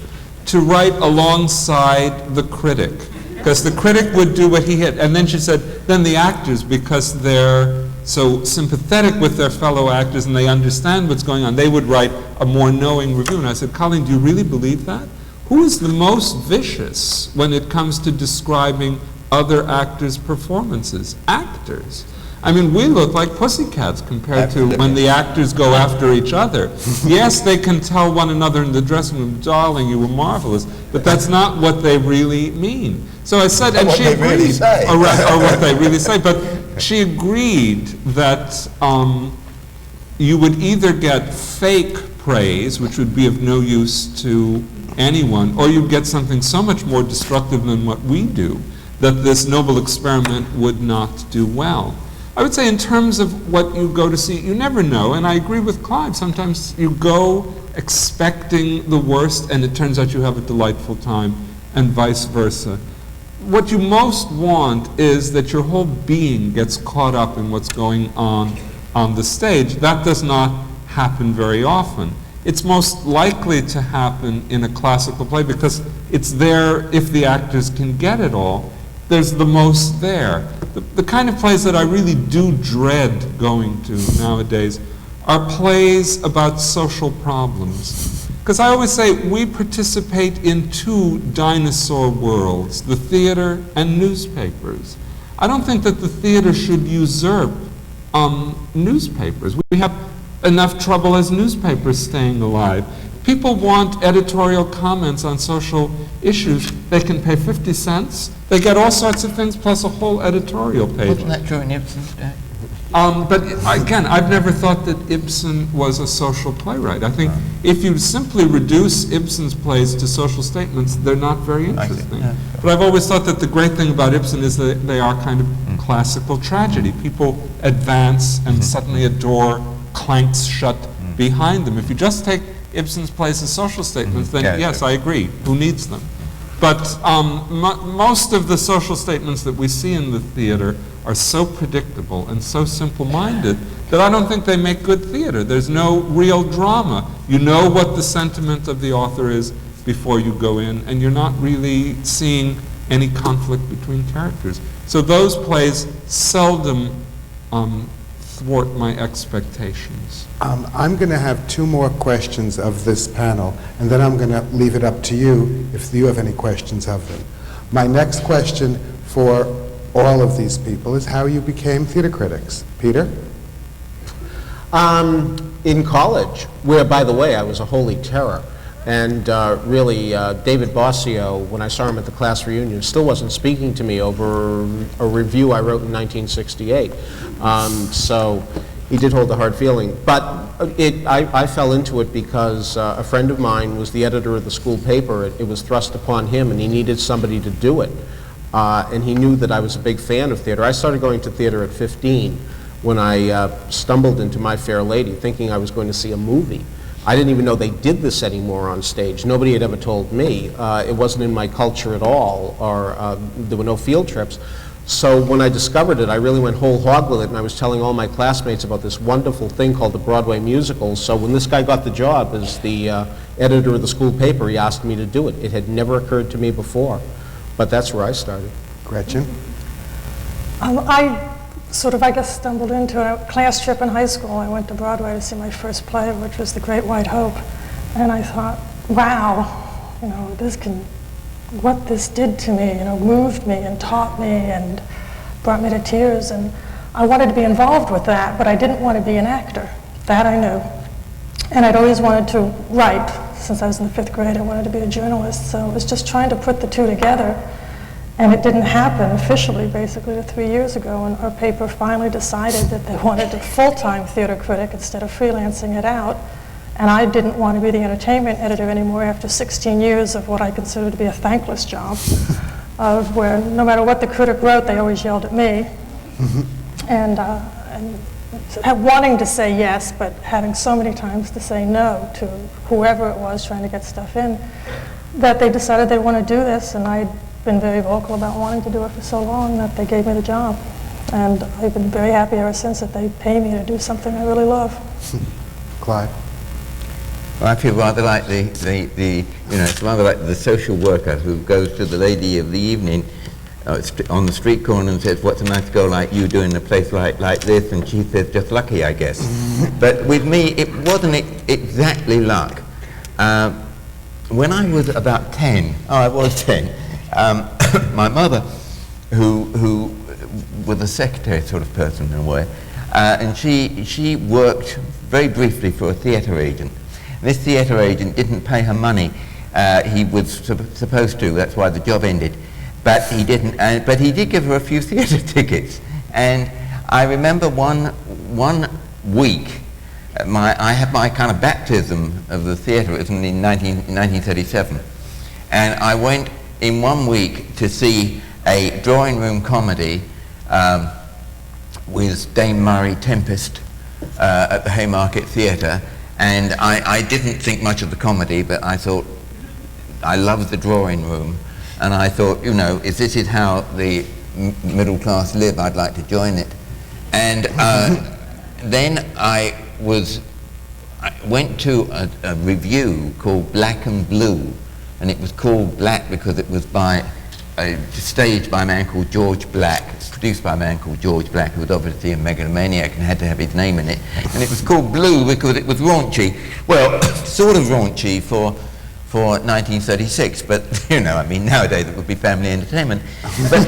[SPEAKER 8] to write alongside the critic, because the critic would do what he had, and then she said, then the actors, because they're so sympathetic with their fellow actors and they understand what's going on, they would write a more knowing review. And I said, Colleen, do you really believe that? Who is the most vicious when it comes to describing other actors' performances? Actors. I mean, we look like pussycats compared to when the actors go after each other. Yes, they can tell one another in the dressing room, darling, you were marvelous, but that's not what they really mean. So I said, and she agreed,
[SPEAKER 7] really say.
[SPEAKER 8] or what they really say, but she agreed that you would either get fake praise, which would be of no use to anyone, or you'd get something so much more destructive than what we do, that this noble experiment would not do well. I would say in terms of what you go to see, you never know, and I agree with Clive. Sometimes you go expecting the worst, and it turns out you have a delightful time, and vice versa. What you most want is that your whole being gets caught up in what's going on the stage. That does not happen very often. It's most likely to happen in a classical play because it's there if the actors can get it all. There's the most there. The kind of plays that I really do dread going to nowadays are plays about social problems. Because I always say we participate in two dinosaur worlds, the theater and newspapers. I don't think that the theater should usurp newspapers. We have enough trouble as newspapers staying alive. People want editorial comments on social issues. They can pay 50 cents. They get all sorts of things plus a whole editorial page.
[SPEAKER 7] Wasn't that true in Ibsen's day?
[SPEAKER 8] But again, I've never thought that Ibsen was a social playwright. I think if you simply reduce Ibsen's plays to social statements, they're not very interesting. But I've always thought that the great thing about Ibsen is that they are kind of classical tragedy. People advance and suddenly a door clanks shut behind them. If you just take Ibsen's plays as social statements, then yes, I agree. Who needs them? But most of the social statements that we see in the theater are so predictable and so simple-minded that I don't think they make good theater. There's no real drama. You know what the sentiment of the author is before you go in, and you're not really seeing any conflict between characters. So those plays seldom thwart my expectations.
[SPEAKER 3] I'm going to have two more questions of this panel, and then I'm going to leave it up to you if you have any questions of them. My next question for all of these people is how you became theater critics. Peter?
[SPEAKER 5] In college, where, by the way, I was a holy terror. And really, David Bossio, when I saw him at the class reunion, still wasn't speaking to me over a review I wrote in 1968. So he did hold a hard feeling. But I fell into it because a friend of mine was the editor of the school paper. It was thrust upon him, and he needed somebody to do it. And he knew that I was a big fan of theater. I started going to theater at 15 when I stumbled into My Fair Lady, thinking I was going to see a movie. I didn't even know they did this anymore on stage. Nobody had ever told me. It wasn't in my culture at all, or there were no field trips. So when I discovered it, I really went whole hog with it, and I was telling all my classmates about this wonderful thing called the Broadway musical. So when this guy got the job as the editor of the school paper, he asked me to do it. It had never occurred to me before, but that's where I started.
[SPEAKER 3] Gretchen?
[SPEAKER 6] I sort of, I guess, stumbled into a class trip in high school. I went to Broadway to see my first play, which was The Great White Hope. And I thought, wow, you know, what this did to me, you know, moved me and taught me and brought me to tears. And I wanted to be involved with that, but I didn't want to be an actor. That I knew. And I'd always wanted to write. Since I was in the 5th grade, I wanted to be a journalist. So I was just trying to put the two together. And it didn't happen officially, basically, 3 years ago, and our paper finally decided that they wanted a full-time theater critic instead of freelancing it out. And I didn't want to be the entertainment editor anymore after 16 years of what I consider to be a thankless job, of where no matter what the critic wrote, they always yelled at me. And wanting to say yes, but having so many times to say no to whoever it was trying to get stuff in, that they decided they want to do this, and I'd been very vocal about wanting to do it for so long that they gave me the job. And I've been very happy ever since that they pay me to do something I really love.
[SPEAKER 3] Clive?
[SPEAKER 7] Well, I feel rather like it's rather like the social worker who goes to the lady of the evening on the street corner and says, "What's a nice girl like you doing in a place like this?" And she says, "Just lucky, I guess." But with me, it wasn't exactly luck. When I was about 10, I was 10, my mother, who was a secretary sort of person in a way, and she worked very briefly for a theatre agent. This theatre agent didn't pay her money. He was supposed to, that's why the job ended. But he didn't, but he did give her a few theatre tickets. And I remember one week, I had my kind of baptism of the theatre. It was in 1937. And I went in 1 week to see a drawing room comedy with Dame Mary Tempest at the Haymarket Theatre. And I didn't think much of the comedy, but I thought, I loved the drawing room. And I thought, you know, if this is how the middle class live, I'd like to join it. And then I went to a review called Black and Blue. And it was called Black because it was staged by a man called George Black, produced by a man called George Black, who was obviously a megalomaniac and had to have his name in it. And it was called Blue because it was raunchy. Well, sort of raunchy for 1936, but you know, I mean, nowadays it would be family entertainment. But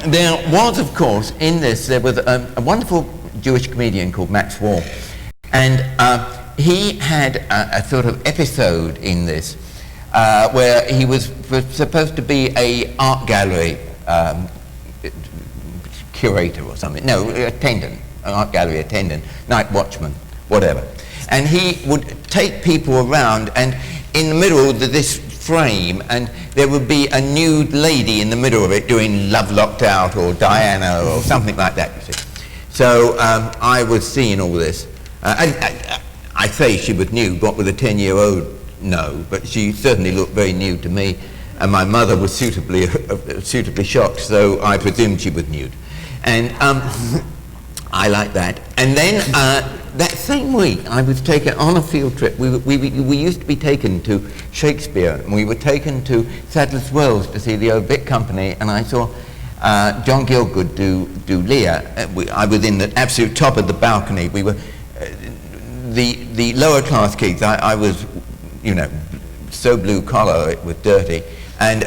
[SPEAKER 7] there was, of course, in this, there was a wonderful Jewish comedian called Max Wall. And he had a sort of episode in this where he was supposed to be a art gallery curator or something. No, attendant, an art gallery attendant, night watchman, whatever. And he would take people around, and in the middle of this frame, and there would be a nude lady in the middle of it doing Love Locked Out or Diana or something like that, you see. So I was seeing all this. I say she was nude, what with a 10-year-old? No, but she certainly looked very nude to me, and my mother was suitably shocked, so I presumed she was nude. And I like that. And then that same week, I was taken on a field trip. We used to be taken to Shakespeare, and we were taken to Sadler's Wells to see the Old Vic Company, and I saw John Gielgud do Lear. I was in the absolute top of the balcony. We were the lower class kids. I was, you know, so blue collar it was dirty, and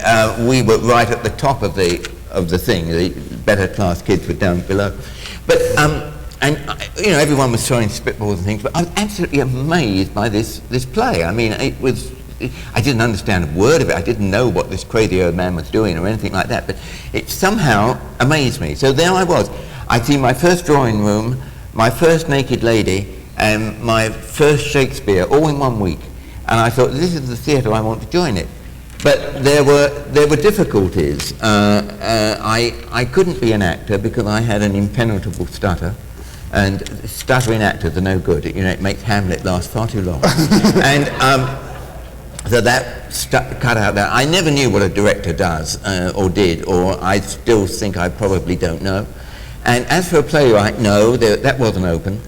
[SPEAKER 7] we were right at the top of the thing. The better class kids were down below. But and you know, everyone was throwing spitballs and things. But I was absolutely amazed by this play. I mean, it was. I didn't understand a word of it. I didn't know what this crazy old man was doing or anything like that. But it somehow amazed me. So there I was. I'd seen my first drawing room, my first naked lady, and my first Shakespeare all in 1 week. And I thought, this is the theatre, I want to join it. But there were difficulties. I couldn't be an actor because I had an impenetrable stutter. And stuttering actors are no good. You know, it makes Hamlet last far too long. And so that cut out that. I never knew what a director does or did, or I still think I probably don't know. And as for a playwright, no, that wasn't open.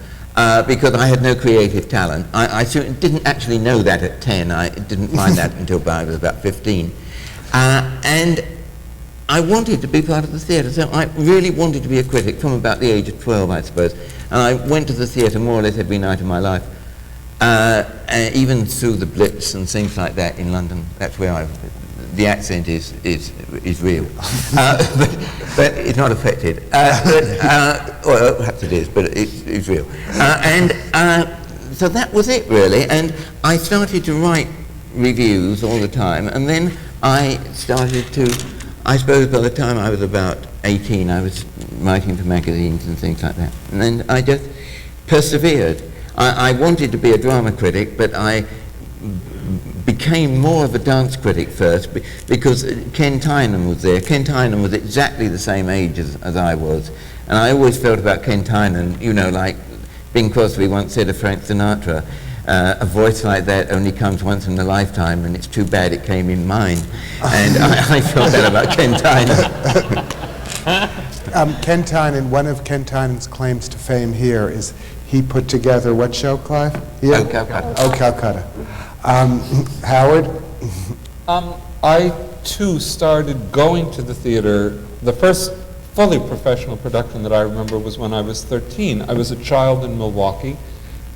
[SPEAKER 7] Because I had no creative talent. I didn't actually know that at 10. I didn't find that until I was about 15. And I wanted to be part of the theatre, so I really wanted to be a critic from about the age of 12, I suppose. And I went to the theatre more or less every night of my life, even through the Blitz and things like that in London. That's where the accent is real, but it's not affected. Well, perhaps it is, but it's real. So that was it, really. And I started to write reviews all the time, and then I started to, I suppose by the time I was about 18, I was writing for magazines and things like that. And then I just persevered. I wanted to be a drama critic, but I became more of a dance critic first because Ken Tynan was there. Ken Tynan was exactly the same age as I was. And I always felt about Ken Tynan, you know, like Bing Crosby once said of Frank Sinatra, a voice like that only comes once in a lifetime, and it's too bad it came in mine. And I felt that about Ken Tynan.
[SPEAKER 3] Ken Tynan, one of Ken Tynan's claims to fame here is he put together what show, Clive? Here?
[SPEAKER 7] Oh, Calcutta.
[SPEAKER 3] Oh, Calcutta. Howard?
[SPEAKER 8] I, too, started going to the theater. The first fully professional production that I remember was when I was 13. I was a child in Milwaukee,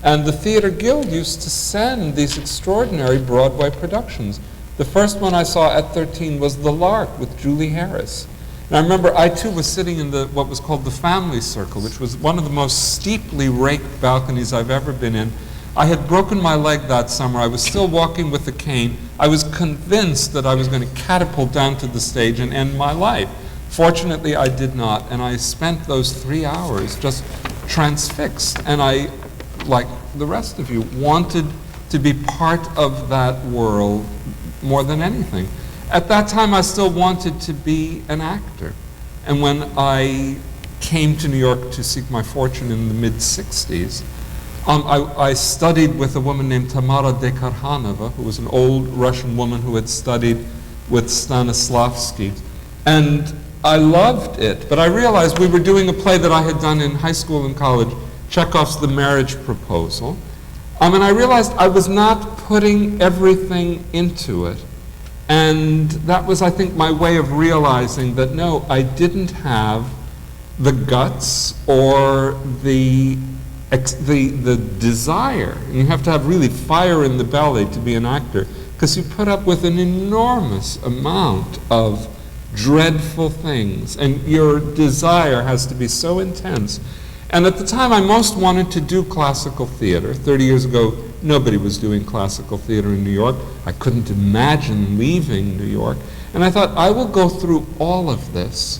[SPEAKER 8] and the Theater Guild used to send these extraordinary Broadway productions. The first one I saw at 13 was The Lark with Julie Harris. And I remember I, too, was sitting in what was called the Family Circle, which was one of the most steeply raked balconies I've ever been in. I had broken my leg that summer. I was still walking with a cane. I was convinced that I was going to catapult down to the stage and end my life. Fortunately, I did not, and I spent those 3 hours just transfixed. And I, like the rest of you, wanted to be part of that world more than anything. At that time, I still wanted to be an actor. And when I came to New York to seek my fortune in the mid-60s, I studied with a woman named Tamara Dekharhanova, who was an old Russian woman who had studied with Stanislavski. And I loved it, but I realized we were doing a play that I had done in high school and college, Chekhov's The Marriage Proposal. And I realized I was not putting everything into it. And that was, I think, my way of realizing that, no, I didn't have the guts or the desire. And you have to have really fire in the belly to be an actor, because you put up with an enormous amount of dreadful things, and your desire has to be so intense. And at the time, I most wanted to do classical theater. 30 years ago, nobody was doing classical theater in New York. I couldn't imagine leaving New York. And I thought, I will go through all of this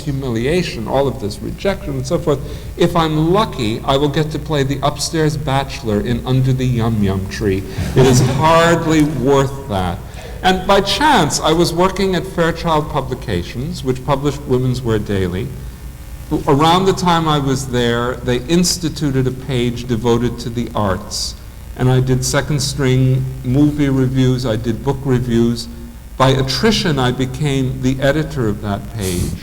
[SPEAKER 8] humiliation, all of this rejection, and so forth. If I'm lucky, I will get to play the upstairs bachelor in Under the Yum Yum Tree. It is hardly worth that. And by chance, I was working at Fairchild Publications, which published Women's Wear Daily. Around the time I was there, they instituted a page devoted to the arts. And I did second string movie reviews, I did book reviews. By attrition, I became the editor of that page.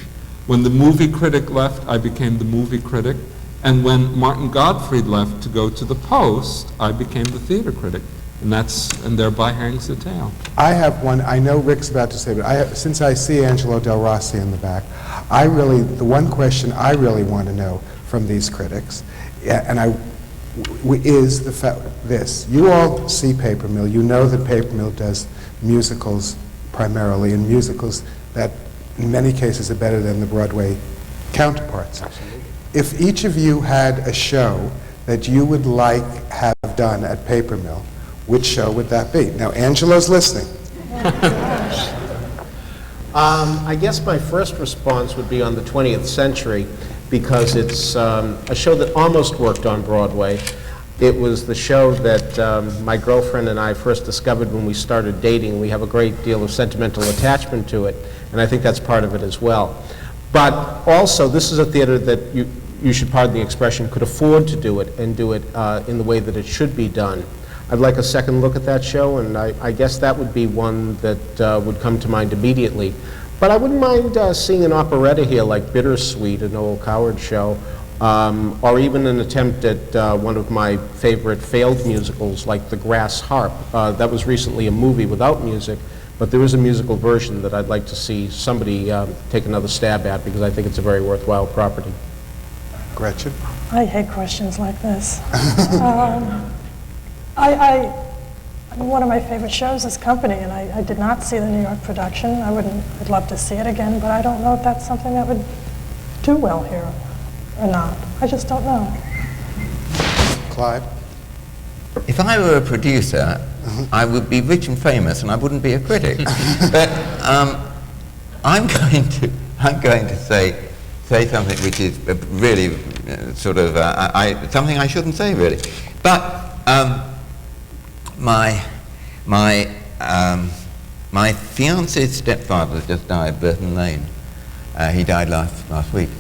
[SPEAKER 8] When the movie critic left, I became the movie critic. And when Martin Gottfried left to go to the Post, I became the theater critic. And thereby hangs the tale.
[SPEAKER 3] I have one, I know Rick's about to say, but since I see Angelo Del Rossi in the back, the one question I really want to know from these critics, is this. You all see Paper Mill. You know that Paper Mill does musicals primarily, and musicals that in many cases are better than the Broadway counterparts. Absolutely. If each of you had a show that you would have done at Paper Mill, which show would that be? Now, Angelo's listening.
[SPEAKER 5] I guess my first response would be on the 20th Century, because it's a show that almost worked on Broadway. It was the show that my girlfriend and I first discovered when we started dating. We have a great deal of sentimental attachment to it, and I think that's part of it as well. But also, this is a theater that you should pardon the expression, could afford to do it and do it in the way that it should be done. I'd like a second look at that show, and I guess that would be one that would come to mind immediately. But I wouldn't mind seeing an operetta here like Bittersweet, a Noel Coward show, or even an attempt at one of my favorite failed musicals like The Grass Harp. That was recently a movie without music, but there is a musical version that I'd like to see somebody take another stab at, because I think it's a very worthwhile property.
[SPEAKER 3] Gretchen?
[SPEAKER 6] I hate questions like this. One of my favorite shows is Company, and I did not see the New York production. I'd love to see it again, but I don't know if that's something that would do well here or not. I just don't know.
[SPEAKER 3] Clive?
[SPEAKER 7] If I were a producer, I would be rich and famous, and I wouldn't be a critic. But I'm going to say something which is really sort of something I shouldn't say, really. But my fiance's stepfather just died, Burton Lane. He died last week,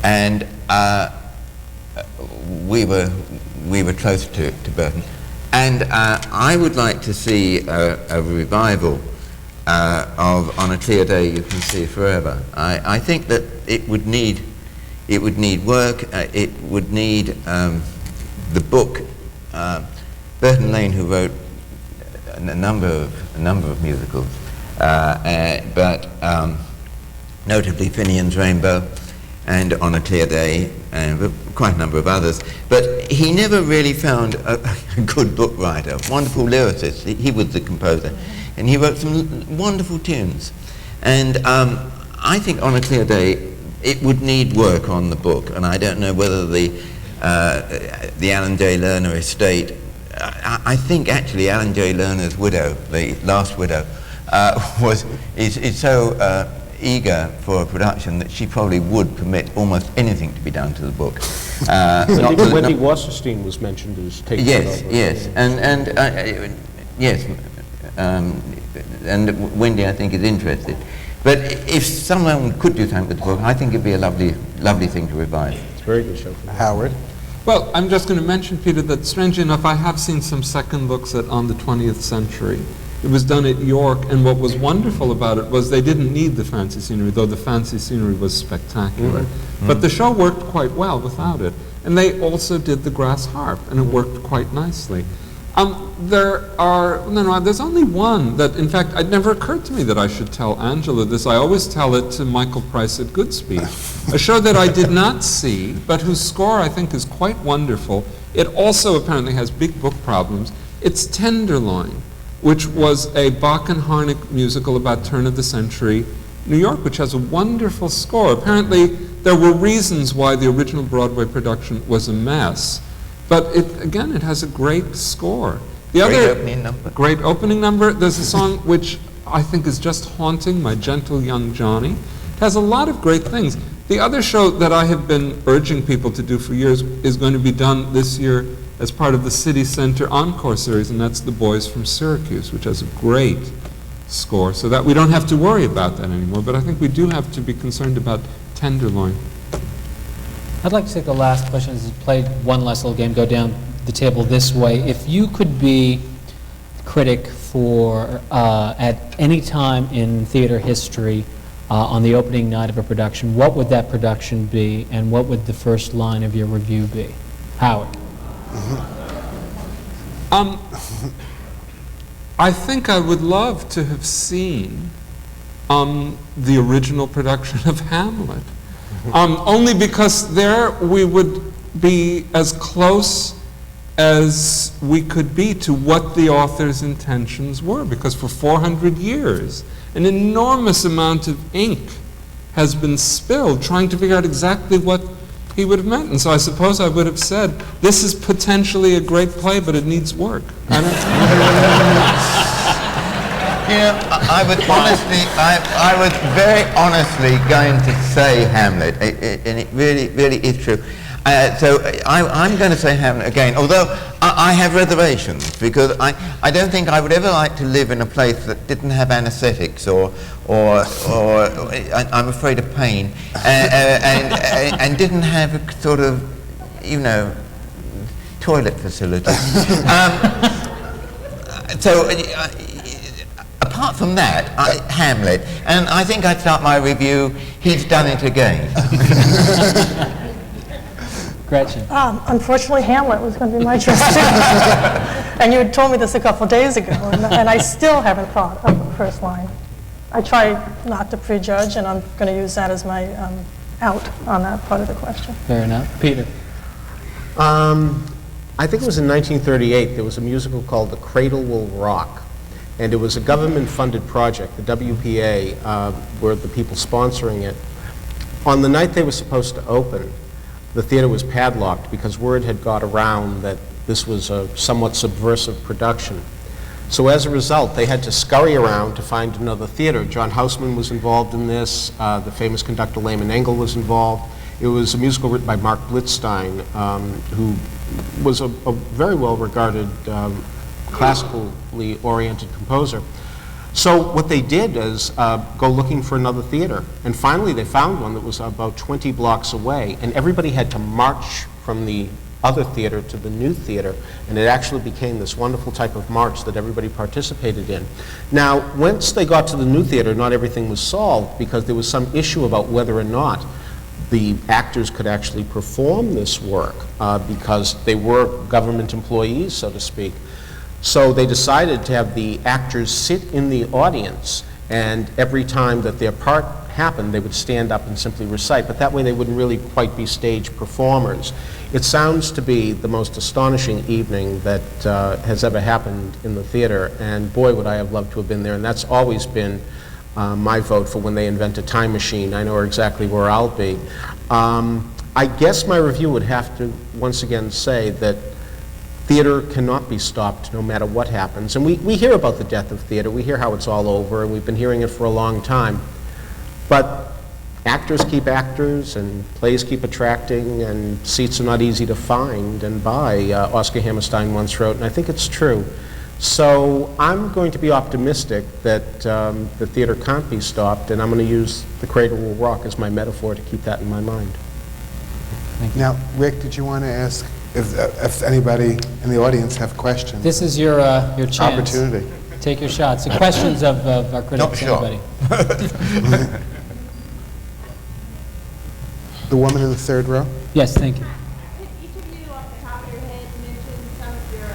[SPEAKER 7] and we were close to Burton, and I would like to see a revival of On a Clear Day You Can See Forever. I think that it would need work. It would need the book. Burton Lane, who wrote a number of musicals, but notably Finian's Rainbow and On a Clear Day, and quite a number of others. But he never really found a good book writer, wonderful lyricist. He was the composer, and he wrote some wonderful tunes. And I think On a Clear Day, it would need work on the book, and I don't know whether the Alan J. Lerner estate, I think actually Alan J. Lerner's widow, the last widow, is so eager for a production that she probably would permit almost anything to be done to the book.
[SPEAKER 5] Even Wendy Wasserstein was mentioned as taking it over.
[SPEAKER 7] Yes, and Wendy, I think, is interested. But if someone could do something with the book, I think it'd be a lovely thing to revive.
[SPEAKER 5] It's a very good show.
[SPEAKER 3] Howard?
[SPEAKER 8] Well, I'm just going to mention, Peter, that strangely enough, I have seen some second looks at On the 20th Century. It was done at York, and what was wonderful about it was they didn't need the fancy scenery, though the fancy scenery was spectacular. But the show worked quite well without it. And they also did The Grass Harp, and it worked quite nicely. There's only one that, in fact, it never occurred to me that I should tell Angela this. I always tell it to Michael Price at Goodspeed. A show that I did not see, but whose score I think is quite wonderful. It also apparently has big book problems. It's Tenderloin, which was a Bach and Harnick musical about turn of the century New York, which has a wonderful score. Apparently, there were reasons why the original Broadway production was a mess. But it has a great score. Great opening number. There's a song which I think is just haunting, My Gentle Young Johnny. It has a lot of great things. The other show that I have been urging people to do for years is going to be done this year as part of the City Center Encore series, and that's The Boys from Syracuse, which has a great score, so that we don't have to worry about that anymore. But I think we do have to be concerned about Tenderloin.
[SPEAKER 4] I'd like to take the last question. Play one last little game, go down the table this way. If you could be critic for, at any time in theater history, on the opening night of a production, what would that production be, and what would the first line of your review be? Howard.
[SPEAKER 8] I think I would love to have seen the original production of Hamlet. Only because there we would be as close as we could be to what the author's intentions were, because for 400 years an enormous amount of ink has been spilled trying to figure out exactly what he would have meant. And so I suppose I would have said, this is potentially a great play, but it needs work.
[SPEAKER 7] I was very honestly going to say Hamlet, and it really is true. So I'm going to say Hamlet again, although I have reservations, because I don't think I would ever like to live in a place that didn't have anaesthetics or I'm afraid of pain, and didn't have a sort of, you know, toilet facilities. Apart from that, Hamlet, and I think I'd start my review, he's done it again.
[SPEAKER 4] Gretchen.
[SPEAKER 6] Unfortunately, Hamlet was going to be my choice too. And you had told me this a couple days ago, and I still haven't thought of the first line. I try not to prejudge, and I'm going to use that as my out on that part of the question.
[SPEAKER 4] Fair enough. Peter.
[SPEAKER 5] I think it was in 1938, there was a musical called The Cradle Will Rock, and it was a government-funded project. The WPA were the people sponsoring it. On the night they were supposed to open, the theater was padlocked because word had got around that this was a somewhat subversive production. So as a result, they had to scurry around to find another theater. John Houseman was involved in this. The famous conductor Lehman Engel was involved. It was a musical written by Mark Blitzstein, who was a very well-regarded classically oriented composer. So what they did is go looking for another theater, and finally they found one that was about 20 blocks away, and everybody had to march from the other theater to the new theater, and it actually became this wonderful type of march that everybody participated in. Now, once they got to the new theater, not everything was solved, because there was some issue about whether or not the actors could actually perform this work, because they were government employees, so to speak. So they decided to have the actors sit in the audience, and every time that their part happened, they would stand up and simply recite, but that way they wouldn't really quite be stage performers. It sounds to be the most astonishing evening that has ever happened in the theater, and boy, would I have loved to have been there, and that's always been my vote for when they invent a time machine. I know exactly where I'll be. I guess my review would have to once again say that theater cannot be stopped no matter what happens. And we hear about the death of theater. We hear how it's all over, and we've been hearing it for a long time. But actors keep actors, and plays keep attracting, and seats are not easy to find and buy, Oscar Hammerstein once wrote, and I think it's true. So I'm going to be optimistic that the theater can't be stopped, and I'm going to use The Cradle Will Rock as my metaphor to keep that in my mind.
[SPEAKER 3] Now, Rick, did you want to ask if anybody in the audience have questions?
[SPEAKER 4] This is your chance.
[SPEAKER 3] Opportunity.
[SPEAKER 4] Take your shots. The questions of our critics, anybody.
[SPEAKER 3] The woman in the third row?
[SPEAKER 4] Yes, thank you.
[SPEAKER 9] Could each of you, off the top of your head, mention some of your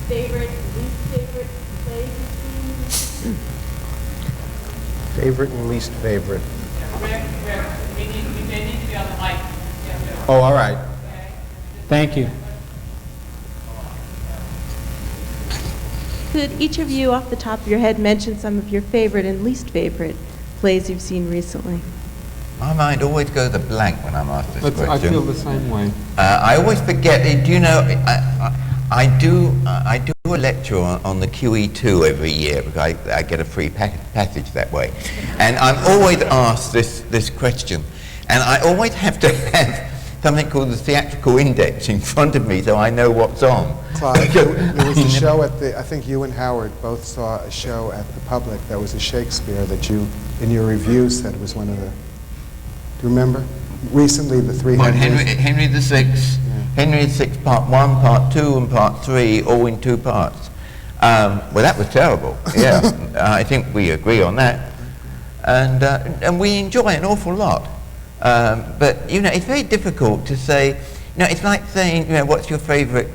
[SPEAKER 9] favorite and least favorite plays you've seen?
[SPEAKER 5] Favorite and least favorite.
[SPEAKER 2] Rick, we need to be on the mic.
[SPEAKER 5] Oh, all right.
[SPEAKER 4] Thank you.
[SPEAKER 9] Could each of you, off the top of your head, mention some of your favorite and least favorite plays you've seen recently?
[SPEAKER 7] My mind always goes a blank when I'm asked this question.
[SPEAKER 8] I feel the same way.
[SPEAKER 7] I always forget. Do you know? I do a lecture on the QE2 every year because I get a free passage that way, and I'm always asked this question, and I always have to have something called the theatrical index in front of me so I know what's on.
[SPEAKER 3] Clive, there was a show at the, I think you and Howard both saw a show at the Public that was a Shakespeare that you, in your review, said was one of the, do you remember? Recently, the three
[SPEAKER 7] Henry VI, Henry VI Part 1, Part 2, and Part 3, all in 2 parts. Well, that was terrible, yeah. I think we agree on that. And we enjoy an awful lot. But, you know, it's very difficult to say, you know, it's like saying, you know, what's your favorite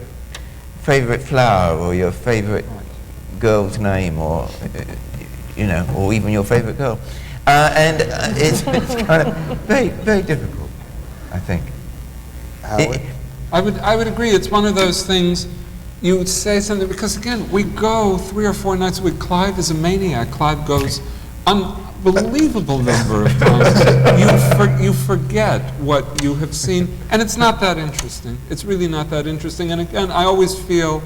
[SPEAKER 7] flower or your favorite girl's name or, you know, or even your favorite girl. It's kind of very, very difficult, I think.
[SPEAKER 3] Howard?
[SPEAKER 8] I would agree. It's one of those things, you would say something, because again, we go 3 or 4 nights a week. Clive is a maniac. Clive goes unbelievable number of times. You forget what you have seen, and it's not that interesting. It's really not that interesting. And again, I always feel,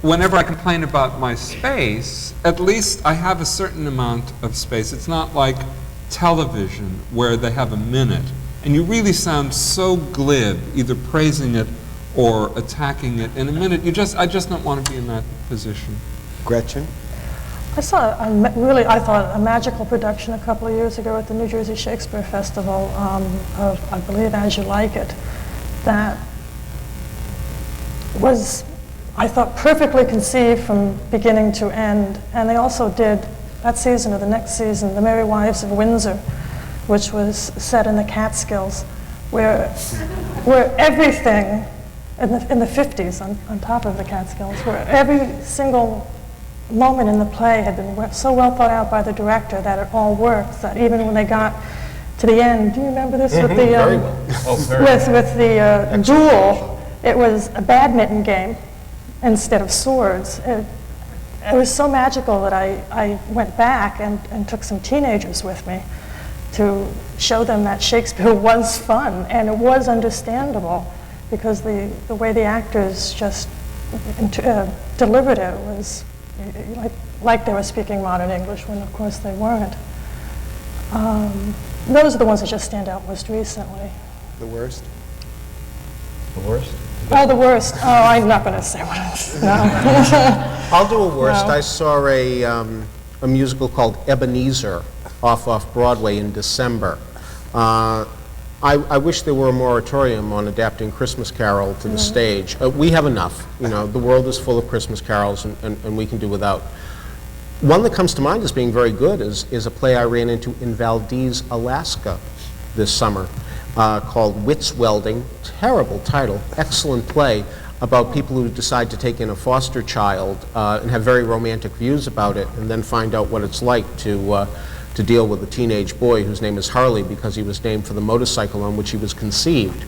[SPEAKER 8] whenever I complain about my space, at least I have a certain amount of space. It's not like television where they have a minute. and you really sound so glib, either praising it or attacking it. In a minute, I just don't want to be in that position.
[SPEAKER 3] Gretchen?
[SPEAKER 6] I saw I thought, a magical production a couple of years ago at the New Jersey Shakespeare Festival of, I believe, As You Like It, that was, I thought, perfectly conceived from beginning to end. And they also did, that season or the next season, The Merry Wives of Windsor, which was set in the Catskills, where everything, in the 50s, on top of the Catskills, where every single moment in the play had been so well thought out by the director that it all works, that even when they got to the end, do you remember this with the
[SPEAKER 5] Very well. Oh, very well.
[SPEAKER 6] with the duel? It was a badminton game instead of swords. It was so magical that I went back and took some teenagers with me to show them that Shakespeare was fun, and it was understandable because the way the actors just delivered it was like they were speaking modern English, when of course they weren't. Those are the ones that just stand out most recently.
[SPEAKER 3] The worst?
[SPEAKER 5] The worst?
[SPEAKER 6] Oh, the worst. Oh, I'm not going to say what it is. No.
[SPEAKER 5] I'll do a worst.
[SPEAKER 6] No.
[SPEAKER 5] I saw a musical called Ebenezer off Broadway in December. I wish there were a moratorium on adapting Christmas Carol to the stage. We have enough. The world is full of Christmas carols, and we can do without. One that comes to mind as being very good is a play I ran into in Valdez, Alaska this summer called Wits Welding. Terrible title, excellent play about people who decide to take in a foster child and have very romantic views about it, and then find out what it's like to deal with a teenage boy whose name is Harley because he was named for the motorcycle on which he was conceived.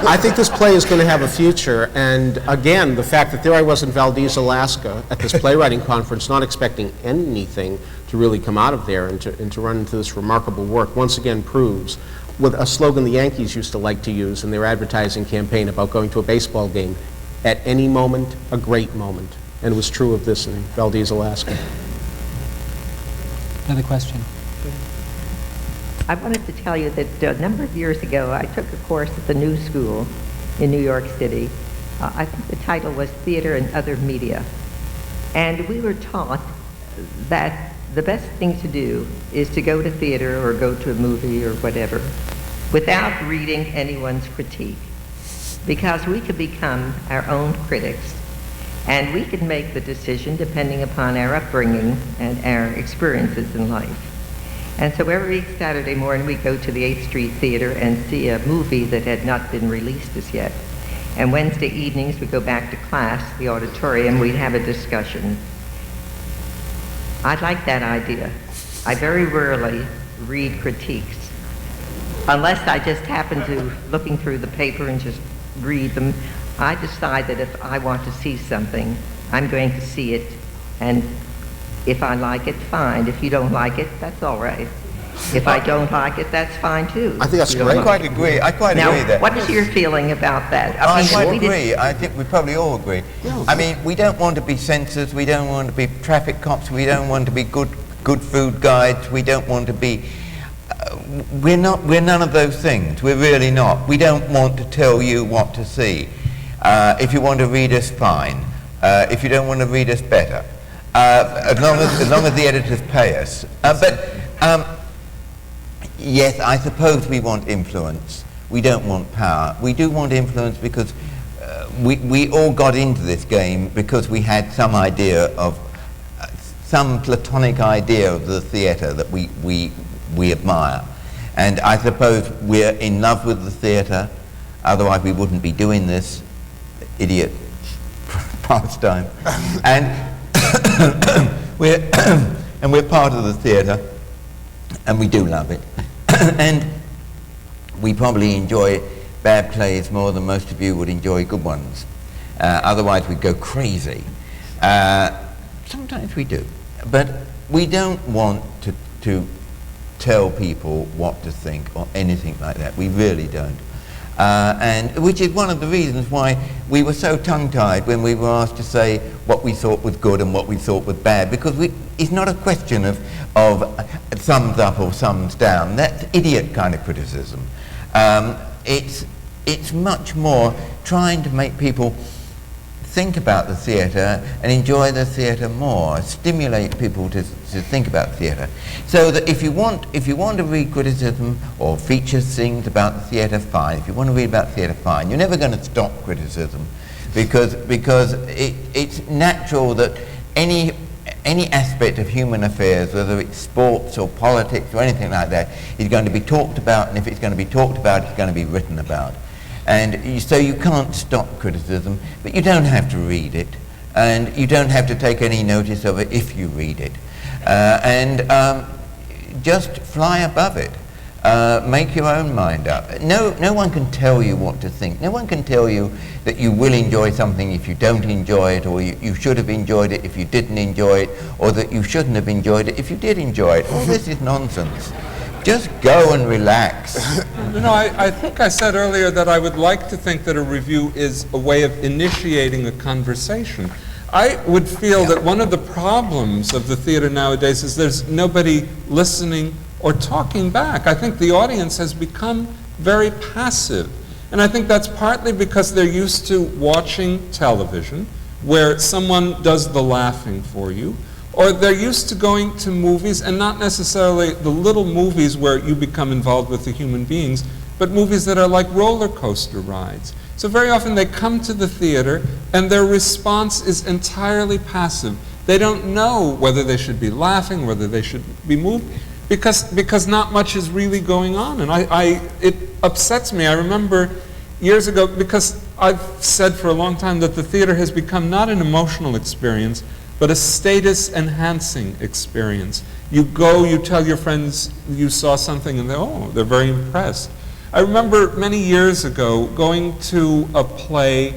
[SPEAKER 5] I think this play is going to have a future, and again, the fact that there I was in Valdez, Alaska at this playwriting conference, not expecting anything to really come out of there and to run into this remarkable work, once again proves, with a slogan the Yankees used to like to use in their advertising campaign about going to a baseball game, at any moment, a great moment. And it was true of this in Valdez, Alaska.
[SPEAKER 4] Another question.
[SPEAKER 10] I wanted to tell you that a number of years ago, I took a course at the New School in New York City. I think the title was Theater and Other Media. And we were taught that the best thing to do is to go to theater or go to a movie or whatever without reading anyone's critique, because we could become our own critics. And we can make the decision depending upon our upbringing and our experiences in life. And so every Saturday morning we go to the 8th Street Theater and see a movie that had not been released as yet. And Wednesday evenings we go back to class, the auditorium, we have a discussion. I like that idea. I very rarely read critiques, unless I just happen to looking through the paper and just read them. I decide that if I want to see something, I'm going to see it, and if I like it, fine. If you don't like it, that's all right. If I don't like it, that's fine too.
[SPEAKER 5] I think that's great.
[SPEAKER 7] I quite agree
[SPEAKER 10] Now,
[SPEAKER 7] there.
[SPEAKER 10] what is your feeling about that?
[SPEAKER 7] I
[SPEAKER 10] mean,
[SPEAKER 7] quite agree. I think we probably all agree. I mean, we don't want to be censors, we don't want to be traffic cops, we don't want to be good food guides, we don't want to be... we're none of those things. We're really not. We don't want to tell you what to see. If you want to read us, fine. If you don't want to read us, better. As long as the editors pay us. Yes, I suppose we want influence. We don't want power. We do want influence because we all got into this game because we had some idea of, some platonic idea of the theatre that we admire. And I suppose we're in love with the theatre, otherwise we wouldn't be doing this idiot pastime. And we're part of the theatre, and we do love it. And we probably enjoy bad plays more than most of you would enjoy good ones. Otherwise we'd go crazy. Sometimes we do. But we don't want to tell people what to think or anything like that. We really don't. and which is one of the reasons why we were so tongue-tied when we were asked to say what we thought was good and what we thought was bad, because it's not a question of thumbs up or thumbs down. That's idiot kind of criticism. It's much more trying to make people think about the theatre and enjoy the theatre more, stimulate people to think about theatre. So that if you want to read criticism or feature things about the theatre, fine. If you want to read about theatre, fine. You're never going to stop criticism, because it's natural that any aspect of human affairs, whether it's sports or politics or anything like that, is going to be talked about, and if it's going to be talked about, it's going to be written about. And so you can't stop criticism, but you don't have to read it, and you don't have to take any notice of it if you read it. Just fly above it. Make your own mind up. No one can tell you what to think. No one can tell you that you will enjoy something if you don't enjoy it, or you should have enjoyed it if you didn't enjoy it, or that you shouldn't have enjoyed it if you did enjoy it. All this is nonsense. Just go and relax.
[SPEAKER 8] I think I said earlier that I would like to think that a review is a way of initiating a conversation. I would feel that one of the problems of the theater nowadays is there's nobody listening or talking back. I think the audience has become very passive. And I think that's partly because they're used to watching television, where someone does the laughing for you, or they're used to going to movies, and not necessarily the little movies where you become involved with the human beings, but movies that are like roller coaster rides. So very often they come to the theater and their response is entirely passive. They don't know whether they should be laughing, whether they should be moved, because not much is really going on. And it upsets me. I remember years ago, because I've said for a long time that the theater has become not an emotional experience, but a status-enhancing experience. You go, you tell your friends you saw something, and they're very impressed. I remember many years ago going to a play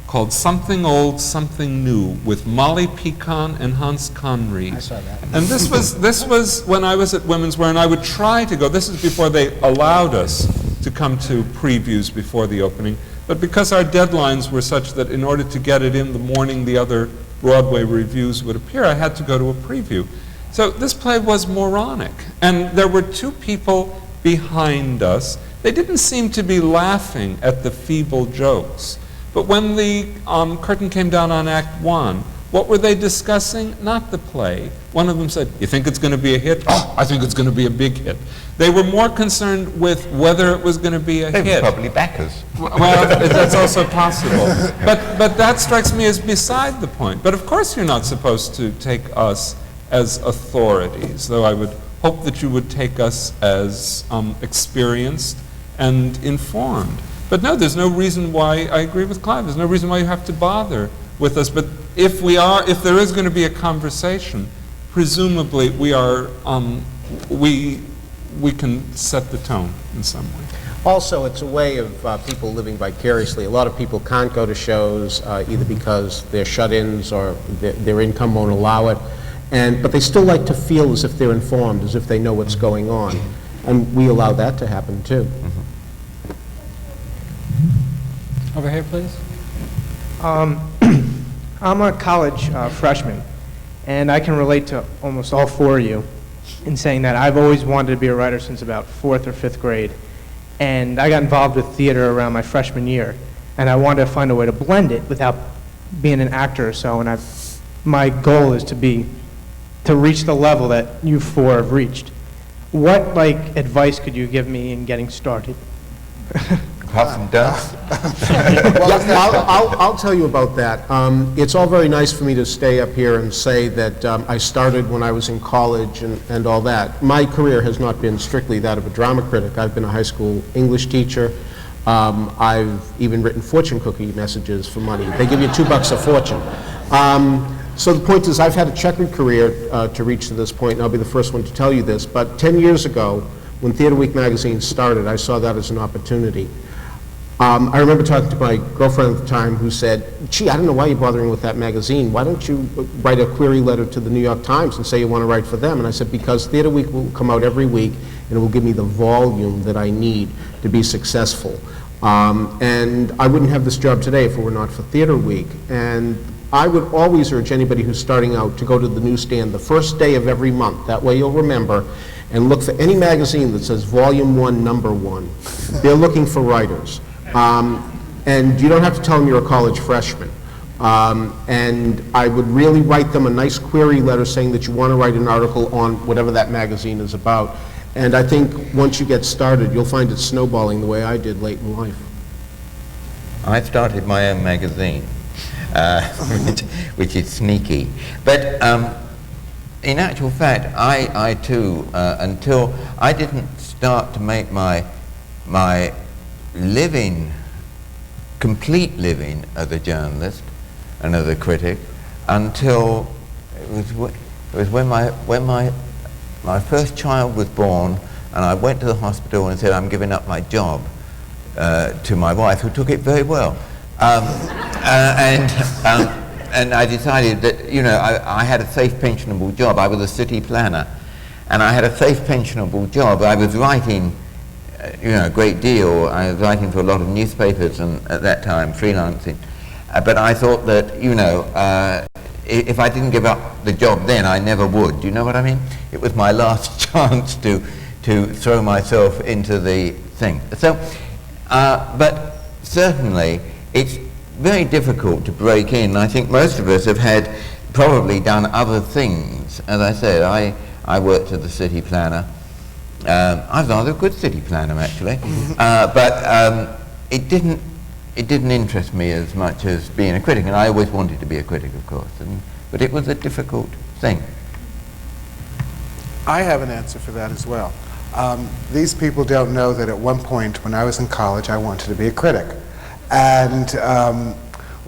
[SPEAKER 8] called Something Old, Something New with Molly Pecan and Hans Conried. I saw that. And this was when I was at Women's Wear, and I would try to go. This is before they allowed us to come to previews before the opening. But because our deadlines were such that in order to get it in the morning the other Broadway reviews would appear, I had to go to a preview. So this play was moronic, and there were two people behind us. They didn't seem to be laughing at the feeble jokes, but when the curtain came down on Act 1, what were they discussing? Not the play. One of them said, "You think it's going to be a hit?" "Oh, I think it's going to be a big hit." They were more concerned with whether it was going to be a hit.
[SPEAKER 7] They were probably backers.
[SPEAKER 8] Well, that's also possible. But that strikes me as beside the point. But of course you're not supposed to take us as authorities, though I would hope that you would take us as experienced and informed. But no, there's no reason why, I agree with Clive, there's no reason why you have to bother with us. But if there is going to be a conversation, presumably we can set the tone in some way.
[SPEAKER 5] Also, it's a way of people living vicariously. A lot of people can't go to shows either because they're shut-ins or their income won't allow it, but they still like to feel as if they're informed, as if they know what's going on. And we allow that to happen too.
[SPEAKER 4] Mm-hmm. Over here, please.
[SPEAKER 11] I'm a college freshman, and I can relate to almost all four of you in saying that I've always wanted to be a writer since about 4th or 5th grade. And I got involved with theater around my freshman year, and I wanted to find a way to blend it without being an actor or so. And my goal is to reach the level that you four have reached. What advice could you give me in getting started?
[SPEAKER 7] Puff and dust.
[SPEAKER 5] I'll tell you about that. It's all very nice for me to stay up here and say that I started when I was in college and all that. My career has not been strictly that of a drama critic. I've been a high school English teacher. I've even written fortune cookie messages for money. They give you $2 a fortune. So the point is, I've had a checkered career to reach to this point, and I'll be the first one to tell you this. But 10 years ago, when Theatre Week magazine started, I saw that as an opportunity. I remember talking to my girlfriend at the time who said, "Gee, I don't know why you're bothering with that magazine. Why don't you write a query letter to the New York Times and say you want to write for them?" And I said, "Because Theatre Week will come out every week, and it will give me the volume that I need to be successful." And I wouldn't have this job today if it were not for Theater Week. And I would always urge anybody who's starting out to go to the newsstand the first day of every month. That way you'll remember, and look for any magazine that says Volume 1, Number 1. They're looking for writers. And you don't have to tell them you're a college freshman. And I would really write them a nice query letter saying that you want to write an article on whatever that magazine is about. And I think once you get started, you'll find it snowballing the way I did late in life.
[SPEAKER 7] I started my own magazine, which is sneaky. But in actual fact, I too, until I didn't start to make my living, complete living as a journalist and as a critic, until it was when my first child was born, and I went to the hospital and said, I'm giving up my job to my wife, who took it very well. And I decided that, you know, I had a safe pensionable job. I was a city planner, and I had a safe pensionable job. I was writing, you know, a great deal. I was writing for a lot of newspapers, and at that time, freelancing. But I thought that, you know, if I didn't give up the job then, I never would. Do you know what I mean? It was my last chance to throw myself into the thing. So, but certainly, it's very difficult to break in. I think most of us have probably done other things. As I said, I worked as a city planner. I was rather a good city planner, actually. But it didn't interest me as much as being a critic, and I always wanted to be a critic, of course, but it was a difficult thing.
[SPEAKER 3] I have an answer for that as well. These people don't know that at one point when I was in college, I wanted to be a critic. And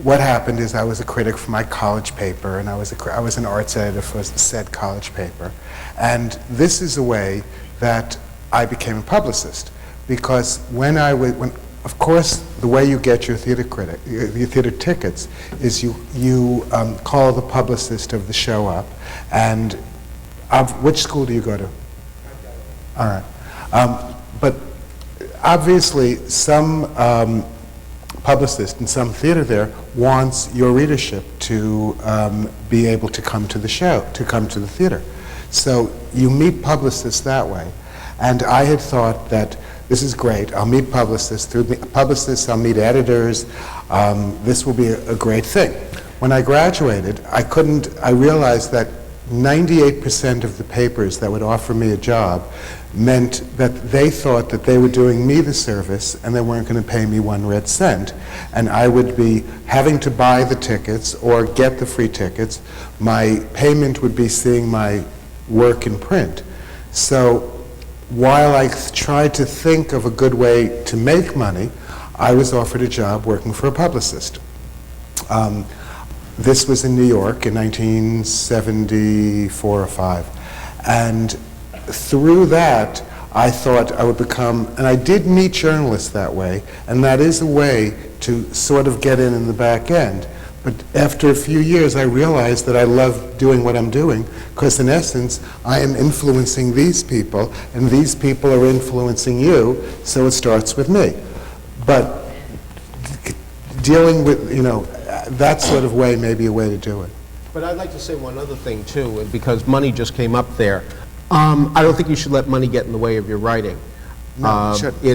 [SPEAKER 3] what happened is I was a critic for my college paper, and I was an arts editor for said college paper. And this is a way that I became a publicist, because when of course, the way you get your theater tickets is you call the publicist of the show up, and which school do you go to? All right. But obviously, some publicist in some theater there wants your readership to be able to come to the show, to come to the theater. So you meet publicists that way. And I had thought that this is great. I'll meet publicists. Through publicists, I'll meet editors. This will be a great thing. When I graduated, I realized that 98% of the papers that would offer me a job meant that they thought that they were doing me the service and they weren't going to pay me 1 red cent. And I would be having to buy the tickets or get the free tickets. My payment would be seeing my work in print. So while I tried to think of a good way to make money, I was offered a job working for a publicist. This was in New York in 1974 or 5. And through that, I thought I would become, and I did meet journalists that way, and that is a way to sort of get in the back end. But after a few years, I realized that I love doing what I'm doing, because in essence, I am influencing these people, and these people are influencing you, so it starts with me. But dealing with, you know, that sort of way may be a way to do it.
[SPEAKER 5] But I'd like to say one other thing, too, because money just came up there. I don't think you should let money get in the way of your writing.
[SPEAKER 3] No, it shouldn't.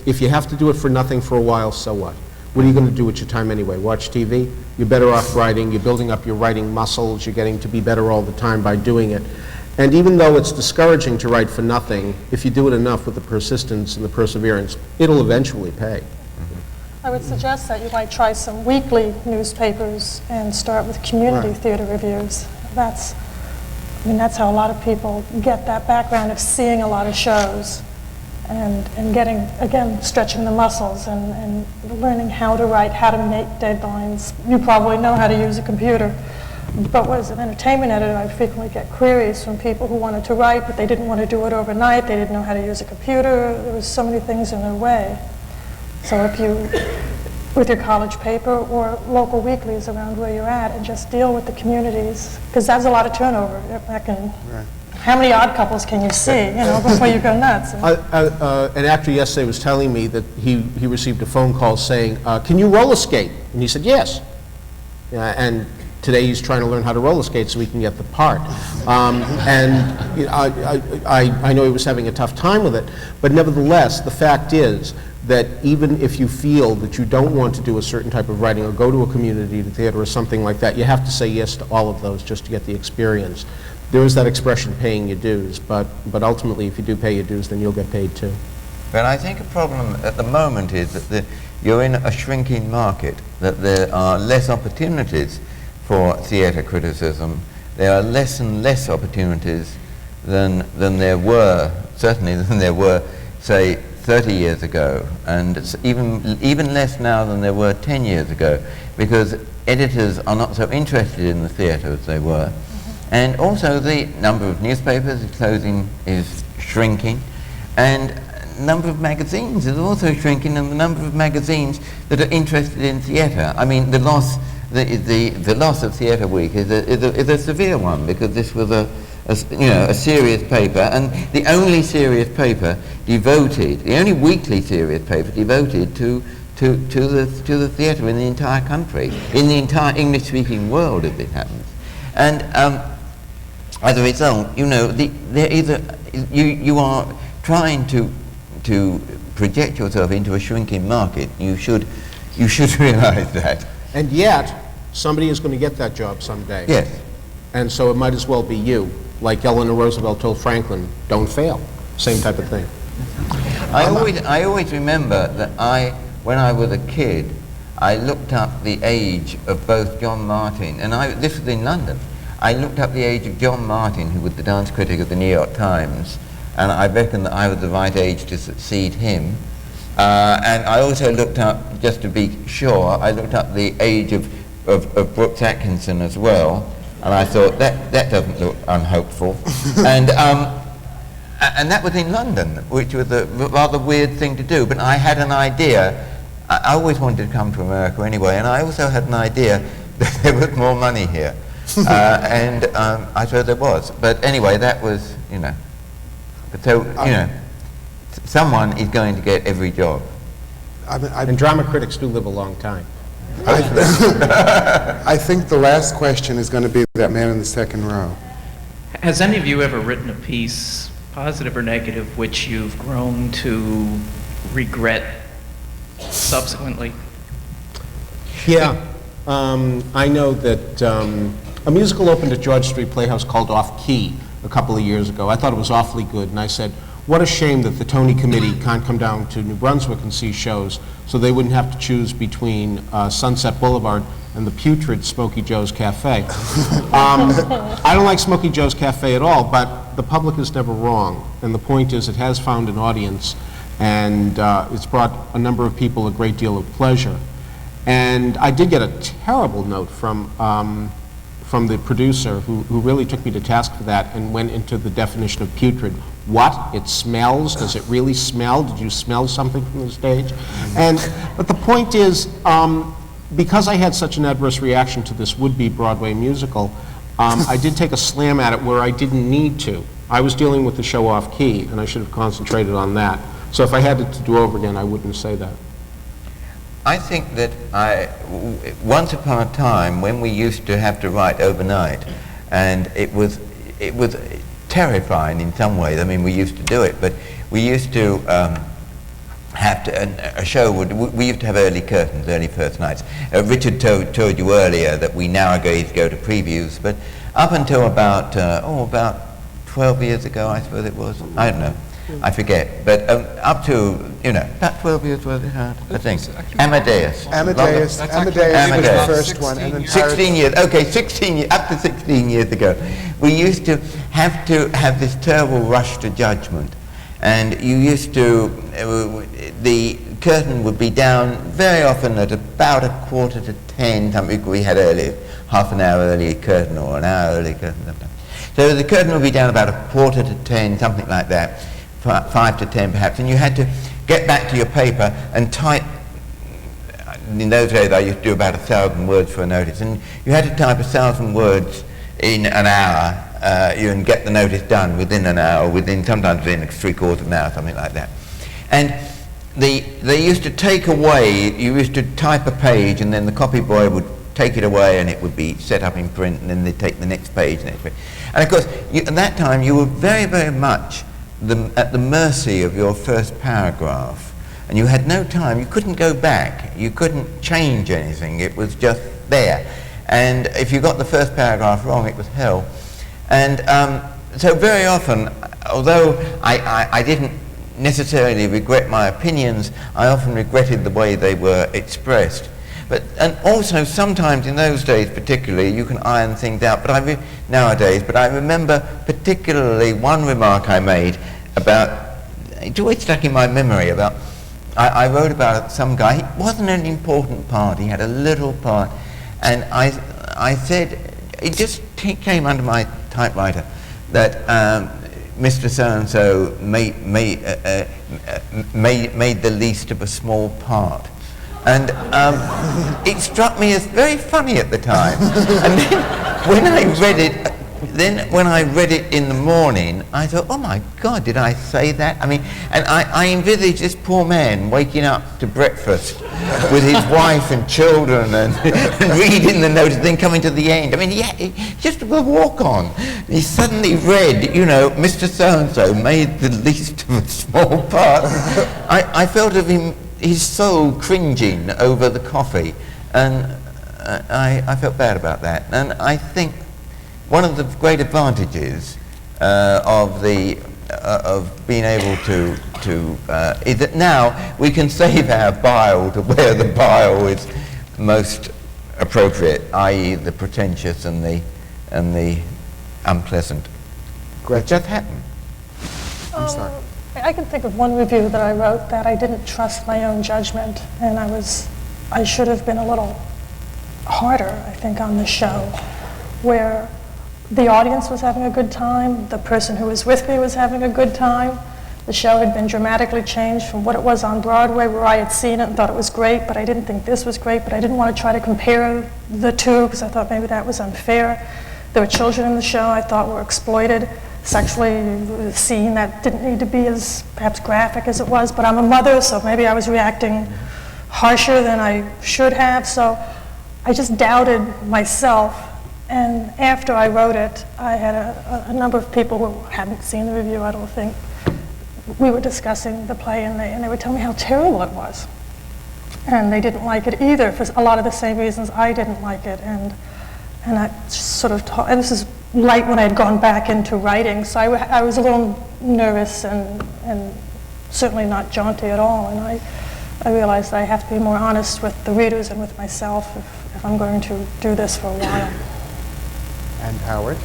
[SPEAKER 5] If you have to do it for nothing for a while, so what? What are you going to do with your time anyway? Watch TV? You're better off writing. You're building up your writing muscles. You're getting to be better all the time by doing it. And even though it's discouraging to write for nothing, if you do it enough with the persistence and the perseverance, it'll eventually pay.
[SPEAKER 6] I would suggest that you might try some weekly newspapers and start with community theater reviews. That's how a lot of people get that background of seeing a lot of shows and getting, again, stretching the muscles and learning how to write, how to make deadlines. You probably know how to use a computer. But as an entertainment editor, I frequently get queries from people who wanted to write, but they didn't want to do it overnight. They didn't know how to use a computer. There was so many things in their way. So if you, with your college paper or local weeklies around where you're at, and just deal with the communities, because that's a lot of turnover. That can how many odd couples can you see, before you go nuts?
[SPEAKER 5] An actor yesterday was telling me that he received a phone call saying, can you roller skate? And he said, yes. And today he's trying to learn how to roller skate so he can get the part. I know he was having a tough time with it, but nevertheless, the fact is that even if you feel that you don't want to do a certain type of writing or go to a community theater or something like that, you have to say yes to all of those just to get the experience. There is that expression, paying your dues, but ultimately if you do pay your dues, then you'll get paid too.
[SPEAKER 7] But I think a problem at the moment is that you're in a shrinking market, that there are less opportunities for theatre criticism. There are less and less opportunities than there were, certainly than there were, say, 30 years ago, and it's even less now than there were 10 years ago, because editors are not so interested in the theatre as they were. And also the number of newspapers is closing, is shrinking, and the number of magazines is also shrinking, and the number of magazines that are interested in theatre. I mean, the loss of Theatre Week is a severe one, because this was a serious paper, and the only serious paper devoted, the only weekly serious paper devoted to the theatre in the entire country, in the entire English-speaking world, if it happens. And as a result, you are trying to project yourself into a shrinking market. You should realise that.
[SPEAKER 5] And yet, somebody is going to get that job someday.
[SPEAKER 7] Yes.
[SPEAKER 5] And so it might as well be you. Like Eleanor Roosevelt told Franklin, don't fail. Same type of thing.
[SPEAKER 7] I always remember that when I was a kid, I looked up the age of both John Martin, and this was in London. I looked up the age of John Martin, who was the dance critic of the New York Times, and I reckon that I was the right age to succeed him. And I also looked up, just to be sure, I looked up the age of Brooks Atkinson as well, and I thought that doesn't look unhopeful. And that was in London, which was a rather weird thing to do, but I had an idea. I always wanted to come to America anyway, and I also had an idea that there was more money here. And I thought there was. But anyway, that was, someone is going to get every job.
[SPEAKER 5] And drama critics do live a long time.
[SPEAKER 3] I think the last question is going to be that man in the second row.
[SPEAKER 12] Has any of you ever written a piece, positive or negative, which you've grown to regret subsequently?
[SPEAKER 5] Yeah. I know that a musical opened at George Street Playhouse called Off Key a couple of years ago. I thought it was awfully good, and I said, what a shame that the Tony Committee can't come down to New Brunswick and see shows, so they wouldn't have to choose between Sunset Boulevard and the putrid Smokey Joe's Cafe. I don't like Smokey Joe's Cafe at all, but the public is never wrong, and the point is it has found an audience, and it's brought a number of people a great deal of pleasure. And I did get a terrible note from the producer who really took me to task for that and went into the definition of putrid. What? It smells? Does it really smell? Did you smell something from the stage? But the point is, because I had such an adverse reaction to this would-be Broadway musical, I did take a slam at it where I didn't need to. I was dealing with the show Off Key, and I should have concentrated on that. So if I had it to do over again, I wouldn't say that.
[SPEAKER 7] I think that once upon a time when we used to have to write overnight, and it was terrifying in some ways. I mean, we used to do it, but we used to have to, a show we used to have early curtains, early first nights. Richard told you earlier that we nowadays go to previews, but up until about 12 years ago, I suppose it was, I don't know. I forget, but up to, about 12 years was it hard, I think. Amadeus was the first one. And 16 years, okay, 16 years, up to 16 years ago. We used to have this terrible rush to judgment. And you used to, the curtain would be down very often at about 9:45, something we had early, half an hour early curtain or an hour early curtain sometimes. So the curtain would be down about 9:45, something like that. 5 to 10 perhaps, and you had to get back to your paper and type. In those days I used to do about 1,000 words for a notice, and you had to type 1,000 words in an hour, you can get the notice done within an hour, sometimes within 3/4 of an hour, something like that. And they used to take away, you used to type a page and then the copy boy would take it away and it would be set up in print, and then they'd take the next page. And of course, at that time you were very, very much at the mercy of your first paragraph. And you had no time, you couldn't go back, you couldn't change anything, it was just there. And if you got the first paragraph wrong, it was hell. And so very often, although I didn't necessarily regret my opinions, I often regretted the way they were expressed. And also sometimes in those days particularly, you can iron things out, nowadays, but I remember particularly one remark I made about, it's always stuck in my memory, about, I wrote about some guy, he wasn't an important part, he had a little part, and I said, it just came under my typewriter, that Mr. So-and-so made the least of a small part. And it struck me as very funny at the time. And then when I read it in the morning, I thought, oh my God, did I say that? I mean, and I envisaged this poor man waking up to breakfast with his wife and children and reading the notice, then coming to the end. I mean, just a walk on. He suddenly read, Mr. So-and-so made the least of a small part. I felt of him, his soul cringing over the coffee, and I felt bad about that. And I think one of the great advantages of being able to is that now we can save our bile to where the bile is most appropriate, i.e. the pretentious and the unpleasant. It just happened.
[SPEAKER 3] I'm sorry.
[SPEAKER 6] I can think of one review that I wrote that I didn't trust my own judgment, and I should have been a little harder, I think, on the show, where the audience was having a good time, the person who was with me was having a good time. The show had been dramatically changed from what it was on Broadway, where I had seen it and thought it was great, but I didn't think this was great, but I didn't want to try to compare the two because I thought maybe that was unfair. There were children in the show I thought were exploited sexually, seen that didn't need to be as perhaps graphic as it was, but I'm a mother, so maybe I was reacting harsher than I should have, so I just doubted myself. And after I wrote it, I had a number of people who hadn't seen the review, I don't think. We were discussing the play, and they would tell me how terrible it was. And they didn't like it either, for a lot of the same reasons I didn't like it. And I sort of and this is right when I had gone back into writing, so I was a little nervous and certainly not jaunty at all. And I realized I have to be more honest with the readers and with myself if I'm going to do this for a while.
[SPEAKER 3] And Howard?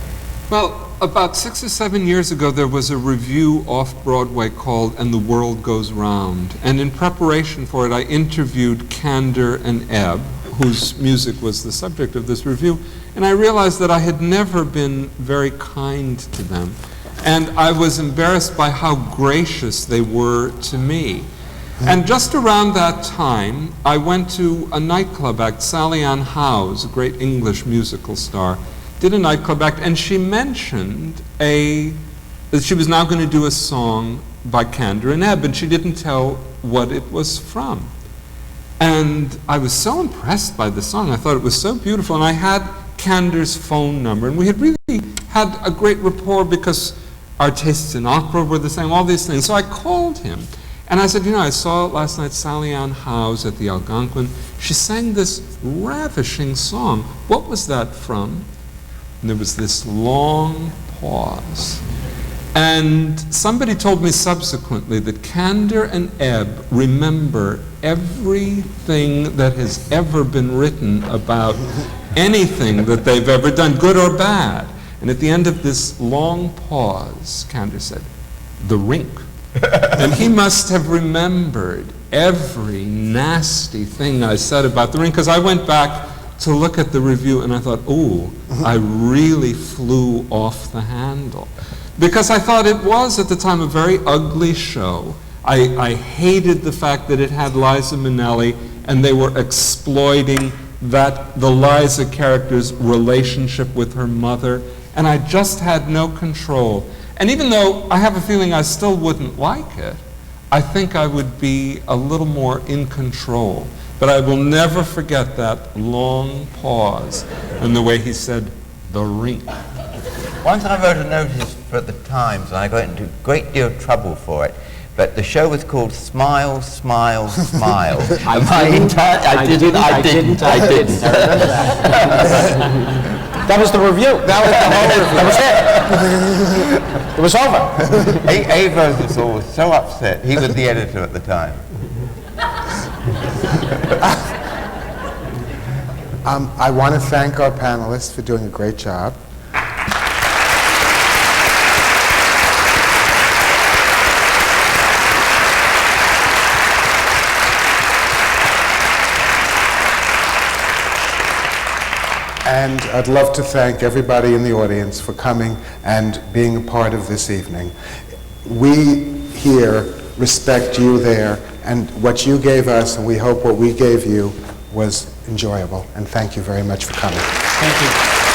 [SPEAKER 8] Well, about 6 or 7 years ago, there was a review off-Broadway called And the World Goes Round. And in preparation for it, I interviewed Candor and Ebb, whose music was the subject of this review. And I realized that I had never been very kind to them. And I was embarrassed by how gracious they were to me. And just around that time, I went to a nightclub act. Sally Ann Howes, a great English musical star, did a nightclub act, and she mentioned that she was now going to do a song by Candor and Ebb, and she didn't tell what it was from. And I was so impressed by the song. I thought it was so beautiful, and I had Candor's phone number, and we had really had a great rapport because our tastes in opera were the same, all these things. So I called him, and I said, I saw last night Sally Ann Howes at the Algonquin. She sang this ravishing song. What was that from? And there was this long pause. And somebody told me subsequently that Candor and Ebb remember everything that has ever been written about anything that they've ever done, good or bad. And at the end of this long pause, Candor said, "The Rink." And he must have remembered every nasty thing I said about the Rink, because I went back to look at the review and I thought, oh, I really flew off the handle. Because I thought it was at the time a very ugly show. I hated the fact that it had Liza Minnelli and they were exploiting the Liza character's relationship with her mother and I just had no control. And even though I have a feeling I still wouldn't like it, I think I would be a little more in control. But I will never forget that long pause and the way he said, "the rink."
[SPEAKER 7] Once I wrote a notice for the Times, and I got into a great deal of trouble for it. But the show was called Smile, Smile, Smile. I didn't.
[SPEAKER 5] That was the review. That was the whole review. That was it. It was over.
[SPEAKER 7] Avers was always so upset. He was the editor at the time.
[SPEAKER 3] I want to thank our panelists for doing a great job. And I'd love to thank everybody in the audience for coming and being a part of this evening. We here respect you there, and what you gave us, and we hope what we gave you, was enjoyable. And thank you very much for coming.
[SPEAKER 2] Thank you.